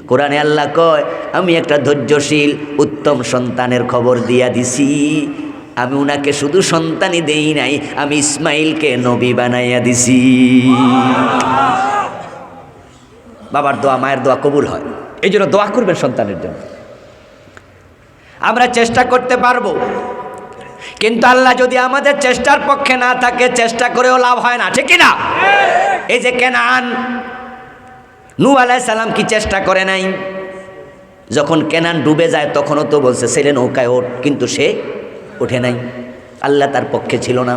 [SPEAKER 1] কোরআনে আল্লাহ কয় আমি একটা ধৈর্যশীল উত্তম সন্তানের খবর দিয়া দিছি। আমি উনাকে শুধু সন্তানই দেই নাই, আমি ইসমাইলকে নবী বানাইয়া দিছি। বাবার দোয়া মায়ের দোয়া কবুল হয়, এই জন্য দোয়া করবেন সন্তানের জন্য। আমরা চেষ্টা করতে পারবো, কিন্তু আল্লাহ যদি আমাদের চেষ্টার পক্ষে না থাকে, চেষ্টা করেও লাভ হয় না, ঠিক না? এই যে কেনান, নূহ আলাইহিস সালাম কি চেষ্টা করে নাই? যখন কেনান ডুবে যায় তখনও তো বলছে ছেলে নৌকায় ওঠ, কিন্তু সে ওঠে নাই, আল্লাহ তার পক্ষে ছিল না।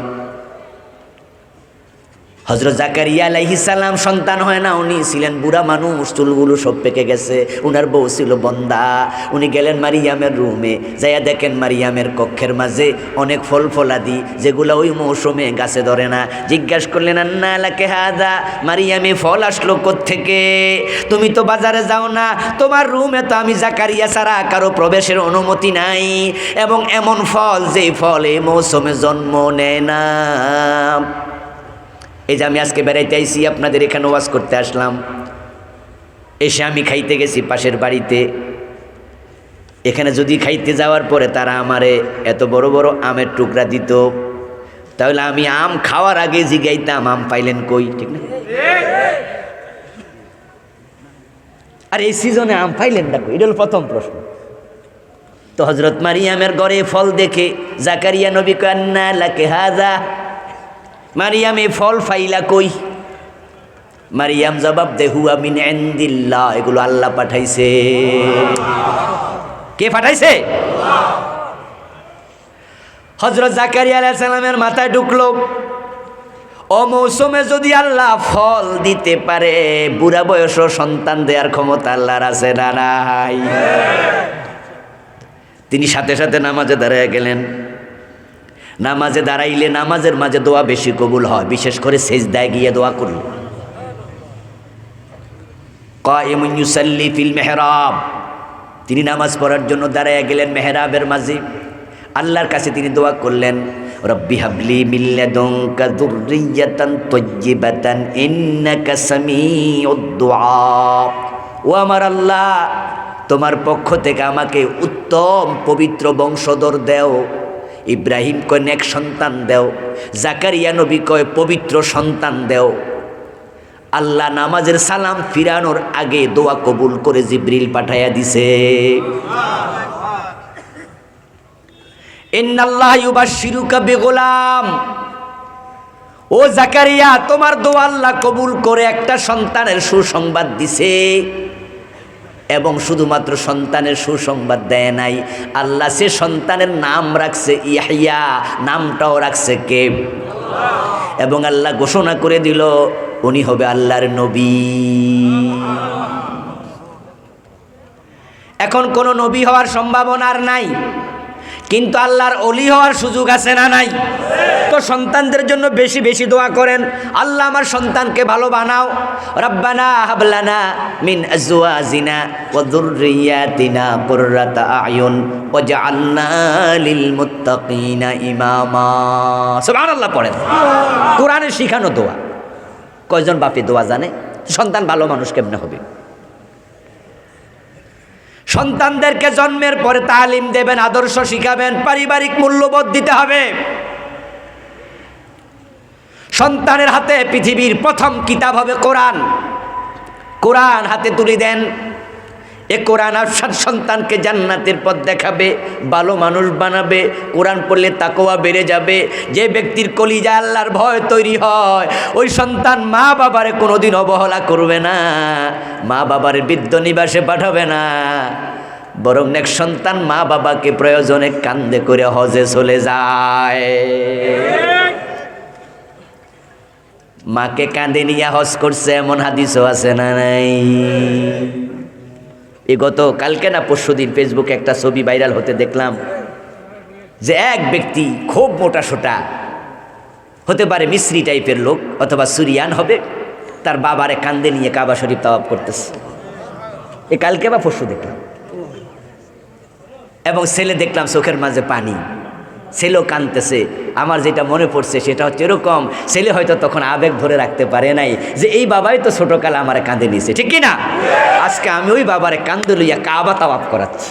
[SPEAKER 1] হযরত জাকারিয়া আলাইহিস সালাম সন্তান হয় না, উনি ছিলেন বুড়া মানুষ, চুলগুলো সব পেকে গেছে, উনার বউ ছিল বন্দা। উনি গেলেন মারিয়ামের রুমে, যাইয়া দেখেন মারিয়ামের কক্ষের মাঝে অনেক ফল ফলাদি, যেগুলো ওই মৌসুমে গাছে ধরে না। জিজ্ঞাসা করলেন আন্না লাকে হাযা, মারিয়ামে ফল আসলো কোত্থেকে? তুমি তো বাজারে যাও না, তোমার রুমে তো আমি জাকারিয়া ছাড়া কারো প্রবেশের অনুমতি নাই, এবং এমন ফল যে ফল এই মৌসুমে জন্ম নেয় না। এই যে আমি আজকে বেড়াইতে আইছি, আপনাদের এখানে ওয়াজ করতে আসলাম, এসে আমি খাইতে গেছি পাশের বাড়িতে। এখানে যদি খাইতে যাওয়ার পরে তারা আমারে এত বড় বড় আমের টুকরা দিত, তাহলে আমি আম খাওয়ার আগে জিগাইতাম আম পাইলেন কই, ঠিক না? আর এই সিজনে আম পাইলেন না কই, এটা হল প্রথম প্রশ্ন। তো হযরত মারিয়ামের ঘরে ফল দেখে জাকারিয়া নবী কয় আন্না লাকে হাযা, মারিয়াম এই ফল ফাইলা কই? মারিয়াম জবাব দে হুয়া মিন ইনদিল্লাহ, এগুলো আল্লাহ পাঠাইছে। কে পাঠাইছে? হযরত জাকারিয়া আলাইহিস সালামের মাথায় ঢুকলো, ও মৌসুমে যদি আল্লাহ ফল দিতে পারে, বুড়া বয়সও সন্তান দেওয়ার ক্ষমতা আল্লাহর আছে না নাই? তিনি সাথে সাথে নামাজে দাঁড়ায় গেলেন। নামাজে দাঁড়াইলে নামাজের মাঝে দোয়া বেশি কবুল হয়, বিশেষ করে সেজদায় গিয়ে দোয়া করল। কায়েমুন ইউসাল্লি ফিল মেহরাব, তিনি নামাজ পড়ার জন্য দাঁড়ায় গেলেন মেহরাবের মাঝে। আল্লাহর কাছে তিনি দোয়া করলেন রব্বি হাবলি মিন লাদুনকা যুররিয়াতান তাইয়্যিবাতান ইন্নাকা সামিউদ দুআ। ও আমার আল্লাহ, তোমার পক্ষ থেকে আমাকে উত্তম পবিত্র বংশধর দেও। ইব্রাহিম কয় নেক সন্তান দেও, জাকারিয়া নবী কয় পবিত্র সন্তান দেও। আল্লাহ নামাজের সালাম ফিরানোর আগে দোয়া কবুল করে জিবরিল পাঠাইয়া দিছে। ইন্নাল্লাহ ইউবাশশিরুকা বিগুলাম, ও জাকারিয়া তোমার দোয়া আল্লাহ কবুল করে একটা সন্তানের সুসংবাদ দিছে। এবং শুধুমাত্র সন্তানের সুসংবাদ দেয় নাই, আল্লাহ সে সন্তানের নাম রাখছে ইয়াহইয়া, নামটাও রাখছে কে? আল্লাহ। এবং আল্লাহ ঘোষণা করে দিল উনি হবে আল্লাহর নবী। এখন কোন নবী হওয়ার সম্ভাবনা আর নাই, কিন্তু আল্লাহর ওলি হওয়ার সুযোগ আছে না নাই? তো সন্তানদের জন্য বেশি বেশি দোয়া করেন, আল্লাহ আমার সন্তানকে ভালো বানাও। রব্বানা হাবলানা মিন আজওয়াজিনা ওয়া যুররিয়াতিনা কুররাতা আয়ুন ওয়াজআলনা লিল মুত্তাকিনা ইমামা। সুবহানাল্লাহ পড়েন। কোরআনে শিখানো দোয়া। কয়জন বাপে দোয়া জানে? সন্তান ভালো মানুষ কেমনে হবে? সন্তানদেরকে জন্মের পরে তালিম দেবেন, আদর্শ শিখাবেন, পারিবারিক মূল্যবোধ দিতে হবে। সন্তানের হাতে পৃথিবীর প্রথম কিতাব হবে কোরআন। কোরআন হাতে তুলে দেন, এ কোরআন আপনার সন্তানকে জান্নাতের পথ দেখাবে, ভালো মানুষ বানাবে। কোরআন পড়লে তাকওয়া বেড়ে যাবে। যে ব্যক্তির কলিজা আল্লাহর ভয় তৈরি হয়, ওই সন্তান মা বাবারে কোনোদিন অবহেলা করবে না, মা বাবার বৃদ্ধ নিবাসে পাঠাবে না, বরং নেক সন্তান মা বাবাকে প্রয়োজনে কান্দে করে হজে চলে যায়। মাকে কাঁদে নিয়ে হজ করছে এমন হাদিসও আছে না নাই? এই গত কালকে না পরশুদিন ফেসবুকে একটা ছবি ভাইরাল হতে দেখলাম যে এক ব্যক্তি খুব মোটা সোটা, হতে পারে মিস্রি টাইপের লোক অথবা সুরিয়ান হবে, তার বাবারে কান্দে নিয়ে কাবা শরীফ তাওয়াফ করতেছে। এ কালকে বা পরশু দেখলাম। এবং ছেলে দেখলাম চোখের মাঝে পানি, ছেলেও কাঁদতেছে। আমার যেটা মনে পড়ছে সেটা হচ্ছে এরকম, ছেলে হয়তো তখন আবেগ ধরে রাখতে পারে নাই যে এই বাবাই তো ছোটকালে আমারে কাঁদে নিয়েছে, ঠিক কি না? আজকে আমি ওই বাবারে কান্দে লইয়া কাবা তাওয়াফ করাচ্ছি।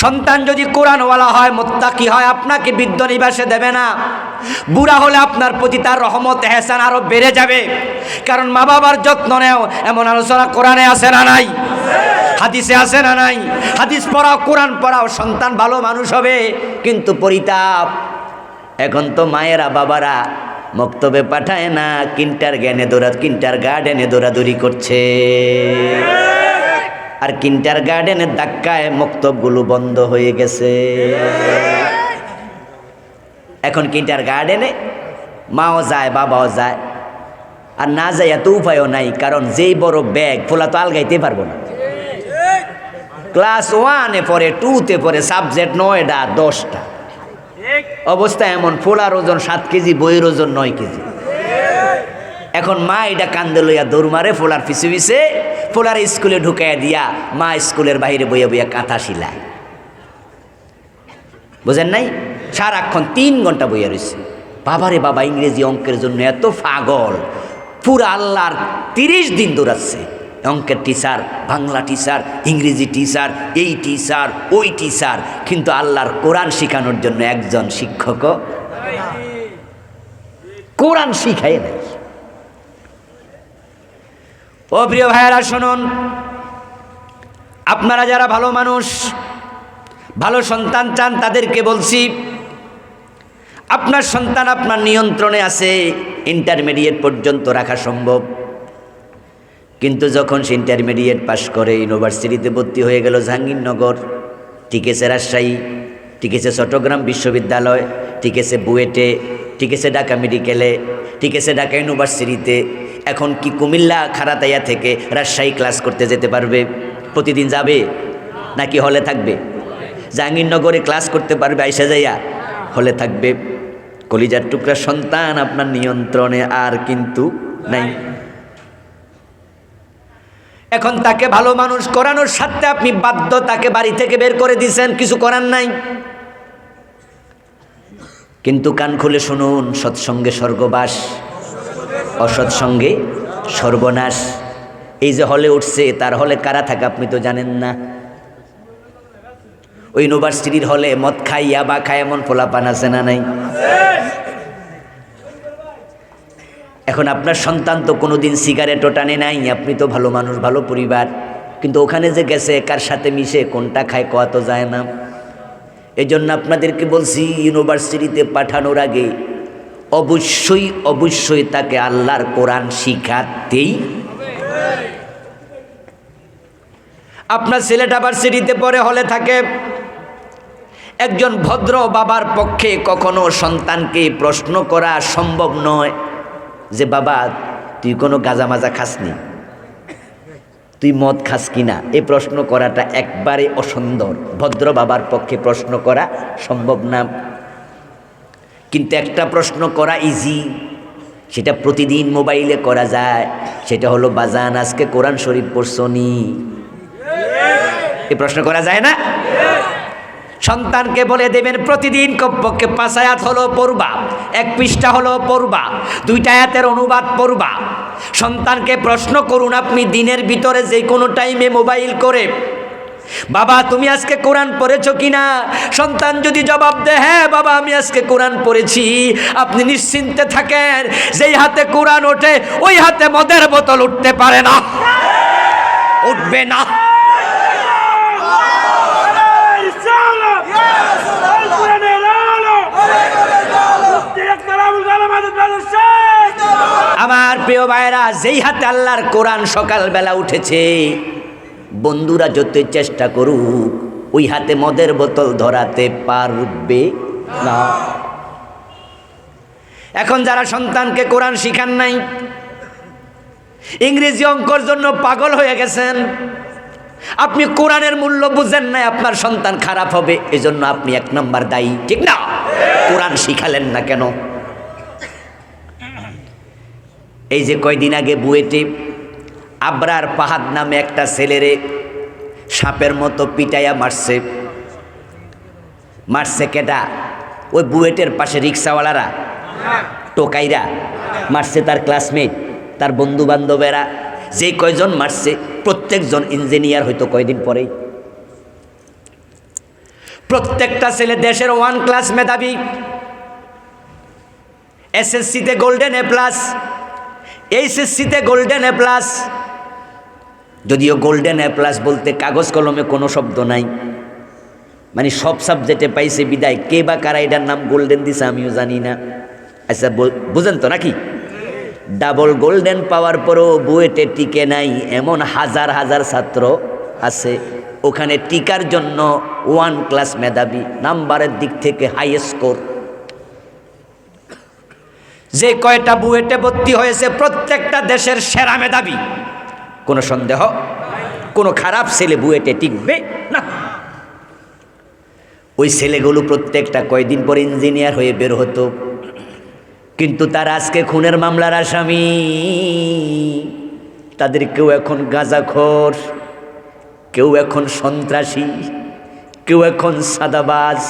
[SPEAKER 1] সন্তান যদি কোরআনওয়ালা হয়, মুত্তাকি হয়, আপনাকে বৃদ্ধ নিবাসে দেবে না। বুড়া হলে আপনার প্রতি তার রহমত এহসান আরো বেড়ে যাবে। কারণ মা বাবার যত্ন নেও এমন আলোচনা কোরআনে আছে না নাই? হাদিসে আছে না নাই? হাদিস পড়াও, কোরআন পড়াও, সন্তান ভালো মানুষ হবে। কিন্তু পরিতাপ, এখন তো মায়েরা বাবারা মক্তবে পাঠায় না, কিন্টার গার্ডেনে দৌড়াদৌড়ি করছে। আর কিন্টার গার্ডেনের ধাক্কায় মক্তবগুলো বন্ধ হয়ে গেছে। এখন কিন্টার গার্ডেনে মাও যায়, বাবাও যায়, আর না যায় এত উপায়ও নাই। কারণ যেই বড় ব্যাগ, ফোলা তো আলগাইতে পারবো না। ক্লাস 1-এ পড়ে, 2-তে পড়ে, সাবজেক্ট 9টা 10টা, অবস্থা এমন। ফোলার ওজন 7 কেজি, বইয়ের ওজন 9 কেজি। এখন মা এটা কান্দে লইয়া দৌড় মারে ফোলার পিছু পিছে, ফোলার স্কুলে ঢুকাইয়া দিয়া মা স্কুলের বাইরে বইয়া বইয়া কাঁথা শিলায়। বুঝেন নাই? সারাক্ষণ 3 ঘন্টা বইয়া রয়েছে। বাবারে বাবা ইংরেজি অঙ্কের জন্য এত পাগল, পুরা আল্লাহর 30 দিন দৌড়াচ্ছে। অঙ্কের টিচার, বাংলা টিচার, ইংরেজি টিচার, এই টিচার, ওই টিচার, কিন্তু আল্লাহর কোরআন শিখানোর জন্য একজন শিক্ষক কোরআন শিখায় নাই। ও প্রিয় ভাইয়েরা শুনুন, আপনারা যারা ভালো মানুষ, ভালো সন্তান চান, তাদেরকে বলছি, আপনার সন্তান আপনার নিয়ন্ত্রণে আছে, ইন্টারমিডিয়েট পর্যন্ত রাখা সম্ভব। কিন্তু যখন সে ইন্টারমিডিয়েট পাশ করে, ইউনিভার্সিটিতে ভর্তি হয়ে গেল জাহাঙ্গীরনগর, টিকেছে রাজশাহী, টিকেছে চট্টগ্রাম বিশ্ববিদ্যালয়, টিকেছে বুয়েটে, টিকেছে ঢাকা মেডিকেলে, টিকেছে ঢাকা ইউনিভার্সিটিতে, এখন কি কুমিল্লা খারাতাইয়া থেকে রাজশাহী ক্লাস করতে যেতে পারবে? প্রতিদিন যাবে নাকি হলে থাকবে? জাহাঙ্গীরনগরে ক্লাস করতে পারবে, আইসা যাইয়া হলে থাকবে। কলিজার টুকরা সন্তান আপনার নিয়ন্ত্রণে আর কিন্তু নাই। এখন তাকে ভালো মানুষ করানোর সাথে আপনি বাধ্য, তাকে বাড়ি থেকে বের করে দিয়েছেন, কিছু করার নাই। কিন্তু কান খুলে শুনুন, সৎসঙ্গে স্বর্গবাস, অসৎসঙ্গে সর্বনাশ। এই যে হলে উঠছে, তার হলে কারা থাকে আপনি তো জানেন না। ওই ইউনিভার্সিটির হলে মদ খাই, ইয়াবা খায়, এমন পোলাপান আছে না নাই? এখন আপনার সন্তান তো কোনোদিন সিগারেটও টানে নাই, আপনি তো ভালো মানুষ, ভালো পরিবার, কিন্তু ওখানে যে গেছে কার সাথে মিশে কোনটা খায় কোয়া তো যায় না। এই জন্য আপনাদেরকে বলছি, ইউনিভার্সিটিতে পাঠানোর আগে অবশ্যই অবশ্যই তাকে আল্লাহর কোরআন শিখাতেই। আপনার ছেলেটা ভার্সিটিতে পড়ে, হলে থাকে, একজন ভদ্র বাবার পক্ষে কখনো সন্তানকে প্রশ্ন করা সম্ভব নয় যে বাবা তুই কোনো গাঁজা মাজা খাসনি, তুই মদ খাস কিনা, এই প্রশ্ন করাটা একবারে অসুন্দর। ভদ্র বাবার পক্ষে প্রশ্ন করা সম্ভব না, কিন্তু একটা প্রশ্ন করা ইজি, সেটা প্রতিদিন মোবাইলে করা যায়। সেটা হলো, বাজান আজকে কোরআন শরীফ পড়ছনি? এই প্রশ্ন করা যায় না? সন্তানকে বলে দেবেন প্রতিদিন কমপক্ষে 5 আয়াত হলো পড়বা, 1 পৃষ্ঠা হলো পড়বা, 2টা আয়াতের অনুবাদ পড়বা। সন্তানকে প্রশ্ন করুন আপনি দিনের ভিতরে যে কোনো টাইমে মোবাইল করে, বাবা তুমি আজকে কোরআন পড়েছো কিনা? সন্তান যদি জবাব দেয় হ্যাঁ বাবা আমি আজকে কোরআন পড়েছি, আপনি নিশ্চিন্তে থাকেন, যেই হাতে কোরআন ওঠে ওই হাতে মদের বোতল উঠতে পারে না, উঠবে না। আমার প্রিয় ভাইরা, যেই হাতে আল্লাহর কোরআন সকালবেলা উঠেছে, বন্ধুরা যতই চেষ্টা করুক ওই হাতে মদের বোতল ধরাতে পারবে না। এখন যারা সন্তানকে কোরআন শিখান নাই, ইংরেজি অঙ্কর জন্য পাগল হয়ে গেছেন, আপনি কোরআনের মূল্য বুঝেন নাই, আপনার সন্তান খারাপ হবে, এজন্য আপনি 1 নম্বর দায়ী, ঠিক না? কোরআন শিখালেন না কেন? এই যে কয়দিন আগে বুয়েটে আবরার পাহাদ নামে একটা ছেলেরে সাপের মতো পিটাইয়া মারছে কেটা? ওই বুয়েটের পাশে রিক্সাওয়ালারা, টোকাইরা মারছে, তার ক্লাসমেট, তার বন্ধু বান্ধবেরা, যে কয়জন মারছে প্রত্যেকজন ইঞ্জিনিয়ার হয়তো কয়দিন পরেই। প্রত্যেকটা ছেলে দেশের 1 ক্লাস মেধাবী, এসএসসিতে গোল্ডেন এ প্লাস, এইচএসসিতে গোল্ডেন এ প্লাস। যদিও গোল্ডেন এ প্লাস বলতে কাগজ কলমে কোনো শব্দ নাই, মানে সব সাবজেক্টে পাইছে বিদায়, কে বা কারা এটার নাম গোল্ডেন দিছে আমিও জানি না। আচ্ছা বুঝেন তো নাকি? ডাবল গোল্ডেন পাওয়ার পরও বুয়েটে টিকে নাই এমন হাজার হাজার ছাত্র আছে। ওখানে টিকার জন্য 1 ক্লাস মেধাবী, নাম্বারের দিক থেকে হাই স্কোর। যে কয়টা বুয়েটে ভর্তি হয়েছে প্রত্যেকটা দেশের সেরা মেধাবী, কোনো সন্দেহ, কোনো খারাপ ছেলে বুয়েটে টিকবে না। ওই ছেলেগুলো প্রত্যেকটা কয়দিন পর ইঞ্জিনিয়ার হয়ে বের হতো, কিন্তু তারা আজকে খুনের মামলার আসামি। তাদের কেউ এখন গাঁজাখোর, কেউ এখন সন্ত্রাসী, কেউ এখন সাদাবাজ।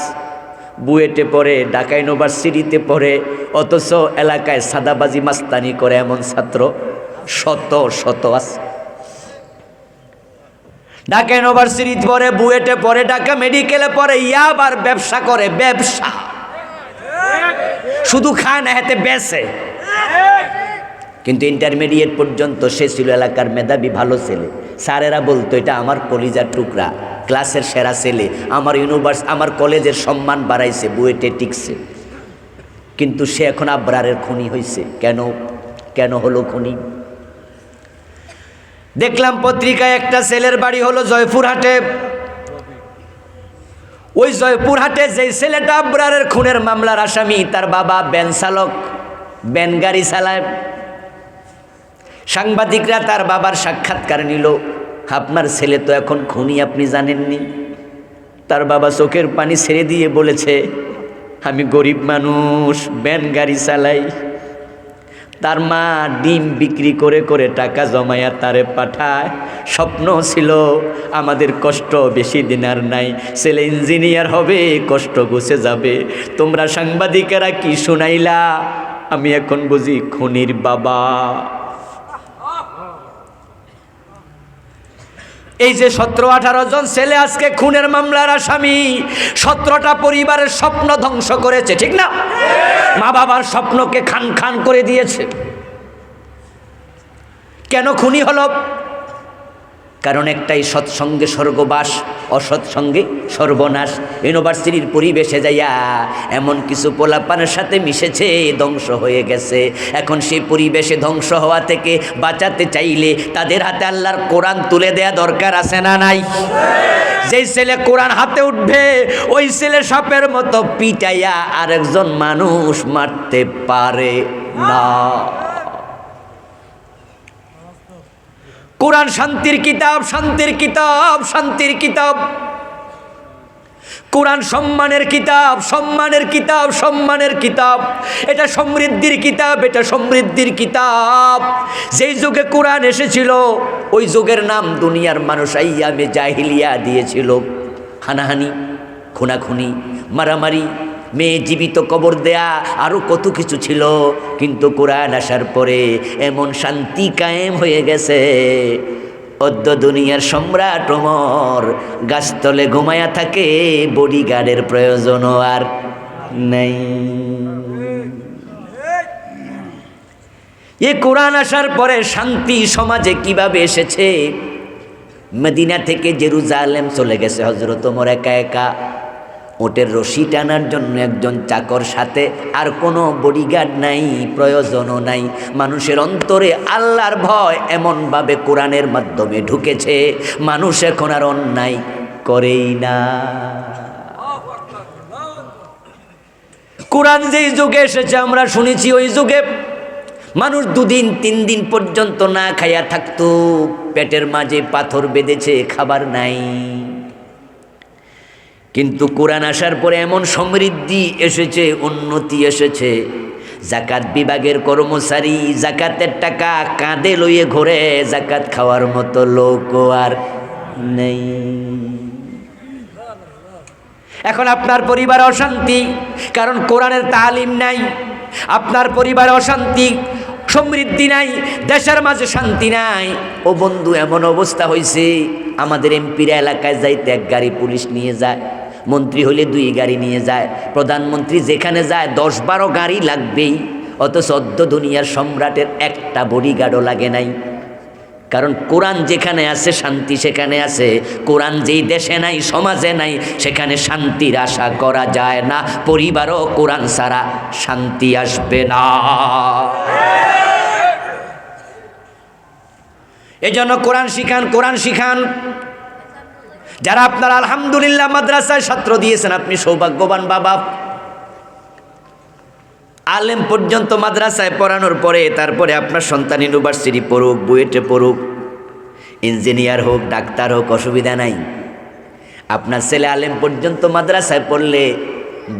[SPEAKER 1] বুয়েটে পড়ে, ঢাকা ইউনিভার্সিটিতে পড়ে, অথচ এলাকায় সাদাবাজি মাস্তানি করে এমন ছাত্র শত শত আছে। ঢাকা ইউনিভার্সিটিতে পড়ে, বুয়েটে পড়ে, ঢাকা মেডিকেলে পড়ে, ইয়াবার ব্যবসা করে, ব্যবসা শুধু খায় না, হাতে বেচে। কিন্তু ইন্টারমিডিয়েট পর্যন্ত সে ছিল এলাকার মেধাবী ভালো ছেলে। স্যারেরা বলতো এটা আমার কলিজার টুকরা, ক্লাসের সেরা ছেলে, আমার কলেজের সম্মান বাড়াইছে, বুয়েটে টিকছে। কিন্তু সে এখন আবরারের খুনি হয়েছে। কেন হলো খুনি? দেখলাম পত্রিকায় একটা ছেলের বাড়ি হলো জয়পুরহাটে। ওই জয়পুরহাটে যে ছেলেটা আবরারের খুনের মামলার আসামি, তার বাবা ভ্যান চালক, ভ্যান গাড়ি চালায়। সাংবাদিকরা তার বাবার সাক্ষাৎকার নিল, আপনার ছেলে তো এখন খুনি, আপনি জানেননি? তার বাবা চোখের পানি ছেড়ে দিয়ে বলেছে, আমি গরিব মানুষ, ভ্যান গাড়ি চালাই। তার মা ডিম বিক্রি করে করে টাকা জমায়া তারে পাঠায়। স্বপ্ন ছিল আমাদের কষ্ট বেশি দিন আর নাই, ছেলে ইঞ্জিনিয়ার হবে, কষ্ট ঘুচে যাবে। তোমরা সাংবাদিকেরা কি শুনাইলা? আমি এখন বুঝি খুনির বাবা। এই যে 17-18 জন ছেলে আজকে খুনের মামলার আসামি, 17টা পরিবারের স্বপ্ন ধ্বংস করেছে, ঠিক না? মা বাবার স্বপ্নকে খান খান করে দিয়েছে। কেন খুনি হলো? কারণ একটাই, সৎসঙ্গে স্বর্গবাস, অসৎসঙ্গে সর্বনাশ। ইউনিভার্সিটির পরিবেশে যাইয়া এমন কিছু পোলাপানের সাথে মিশেছে, ধ্বংস হয়ে গেছে। এখন সেই পরিবেশে ধ্বংস হওয়া থেকে বাঁচাতে চাইলে তাদের হাতে আল্লাহর কোরআন তুলে দেয়া দরকার আছে না নাই? যেই ছেলে কোরআন হাতে উঠবে ওই ছেলে সাপের মতো পিটাইয়া আরেকজন মানুষ মারতে পারে না। কোরআন শান্তির কিতাব, শান্তির কিতাব, শান্তির কিতাব। কোরআন সম্মানের কিতাব, সম্মানের কিতাব, সম্মানের কিতাব। এটা সমৃদ্ধির কিতাব, এটা সমৃদ্ধির কিতাব। যেই যুগে কোরআন এসেছিল ওই যুগের নাম দুনিয়ার মানুষ আইয়ামে জাহিলিয়া দিয়েছিল। হানাহানি, খুনাখুনি, মারামারি, মেয়ে জীবিত কবর দেয়া, আরও কত কিছু ছিল। কিন্তু কোরআন আসার পরে এমন শান্তি কায়েম হয়ে গেছে, অদ্য দুনিয়ার সম্রাট ওমর গাছতলে ঘুমায়া থাকে, বডিগার্ডের প্রয়োজনও আর নাই। এ কোরআন আসার পরে শান্তি সমাজে কিভাবে এসেছে? মদিনা থেকে জেরুজালেম চলে গেছে হযরত ওমর একা একা। ওটের রশি টানার জন্য একজন চাকর সাথে, আর কোনো বডিগার্ড নাই, প্রয়োজনও নাই। মানুষের অন্তরে আল্লাহর ভয় এমনভাবে কোরআনের মাধ্যমে ঢুকেছে, মানুষ এখন আর অন্যায় করেই না। কোরআন যেই যুগে এসেছে আমরা শুনেছি, ওই যুগে মানুষ 2 দিন 3 দিন পর্যন্ত না খাইয়া থাকতো, পেটের মাঝে পাথর বেঁধেছে, খাবার নাই। কিন্তু কোরআন আসার পরে এমন সমৃদ্ধি এসেছে, উন্নতি এসেছে। জাকাত বিভাগের কর্মচারী জাকাতের টাকা কাঁধে লইয়ে ঘোরে, জাকাত খাওয়ার মতো লোকও আর নেই। এখন আপনার পরিবার অশান্তি, কারণ কোরআনের তালিম নাই। আপনার পরিবার অশান্তি, সমৃদ্ধি নাই, দেশের মাঝে শান্তি নাই। ও বন্ধু, এমন অবস্থা হয়েছে, আমাদের এমপিরা এলাকায় যাইতে 1 গাড়ি পুলিশ নিয়ে যায়, মন্ত্রী হলে 2 গাড়ি নিয়ে যায়, প্রধানমন্ত্রী যেখানে যায় 10-12 গাড়ি লাগবেই। অথচ অদ্য দুনিয়ার সম্রাটের একটা বডিগার্ডও লাগে নাই। কারণ কোরআন যেখানে আছে শান্তি সেখানে আছে। কোরআন যেই দেশে নাই, সমাজে নাই, সেখানে শান্তির আশা করা যায় না। পরিবারও কোরআন ছাড়া শান্তি আসবে না। এজন্য কোরআন শিখান, কোরআন শিখান। যারা আপনারা আলহামদুলিল্লাহ মাদ্রাসায় ছাত্র দিয়েছেন, আপনি সৌভাগ্যবান বাবা। আলেম পর্যন্ত মাদ্রাসায় পড়ানোর পরে তারপরে আপনার সন্তান ইউনিভার্সিটি পড়ুক, বুয়েটে পড়ুক, ইঞ্জিনিয়ার হোক, ডাক্তার হোক, অসুবিধা নাই। আপনার ছেলে আলেম পর্যন্ত মাদ্রাসায় পড়লে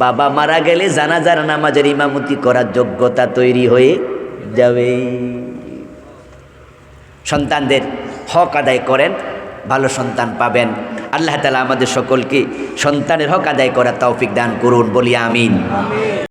[SPEAKER 1] বাবা মারা গেলে জানাজার নামাজের ইমামতি করার যোগ্যতা তৈরি হয়ে যাবে। সন্তানদের হক আদায় করেন, ভালো সন্তান পাবেন। আল্লাহ তাআলা আমাদের সকলকে সন্তানের হক আদায় করার তৌফিক দান করুন, বলি আমিন।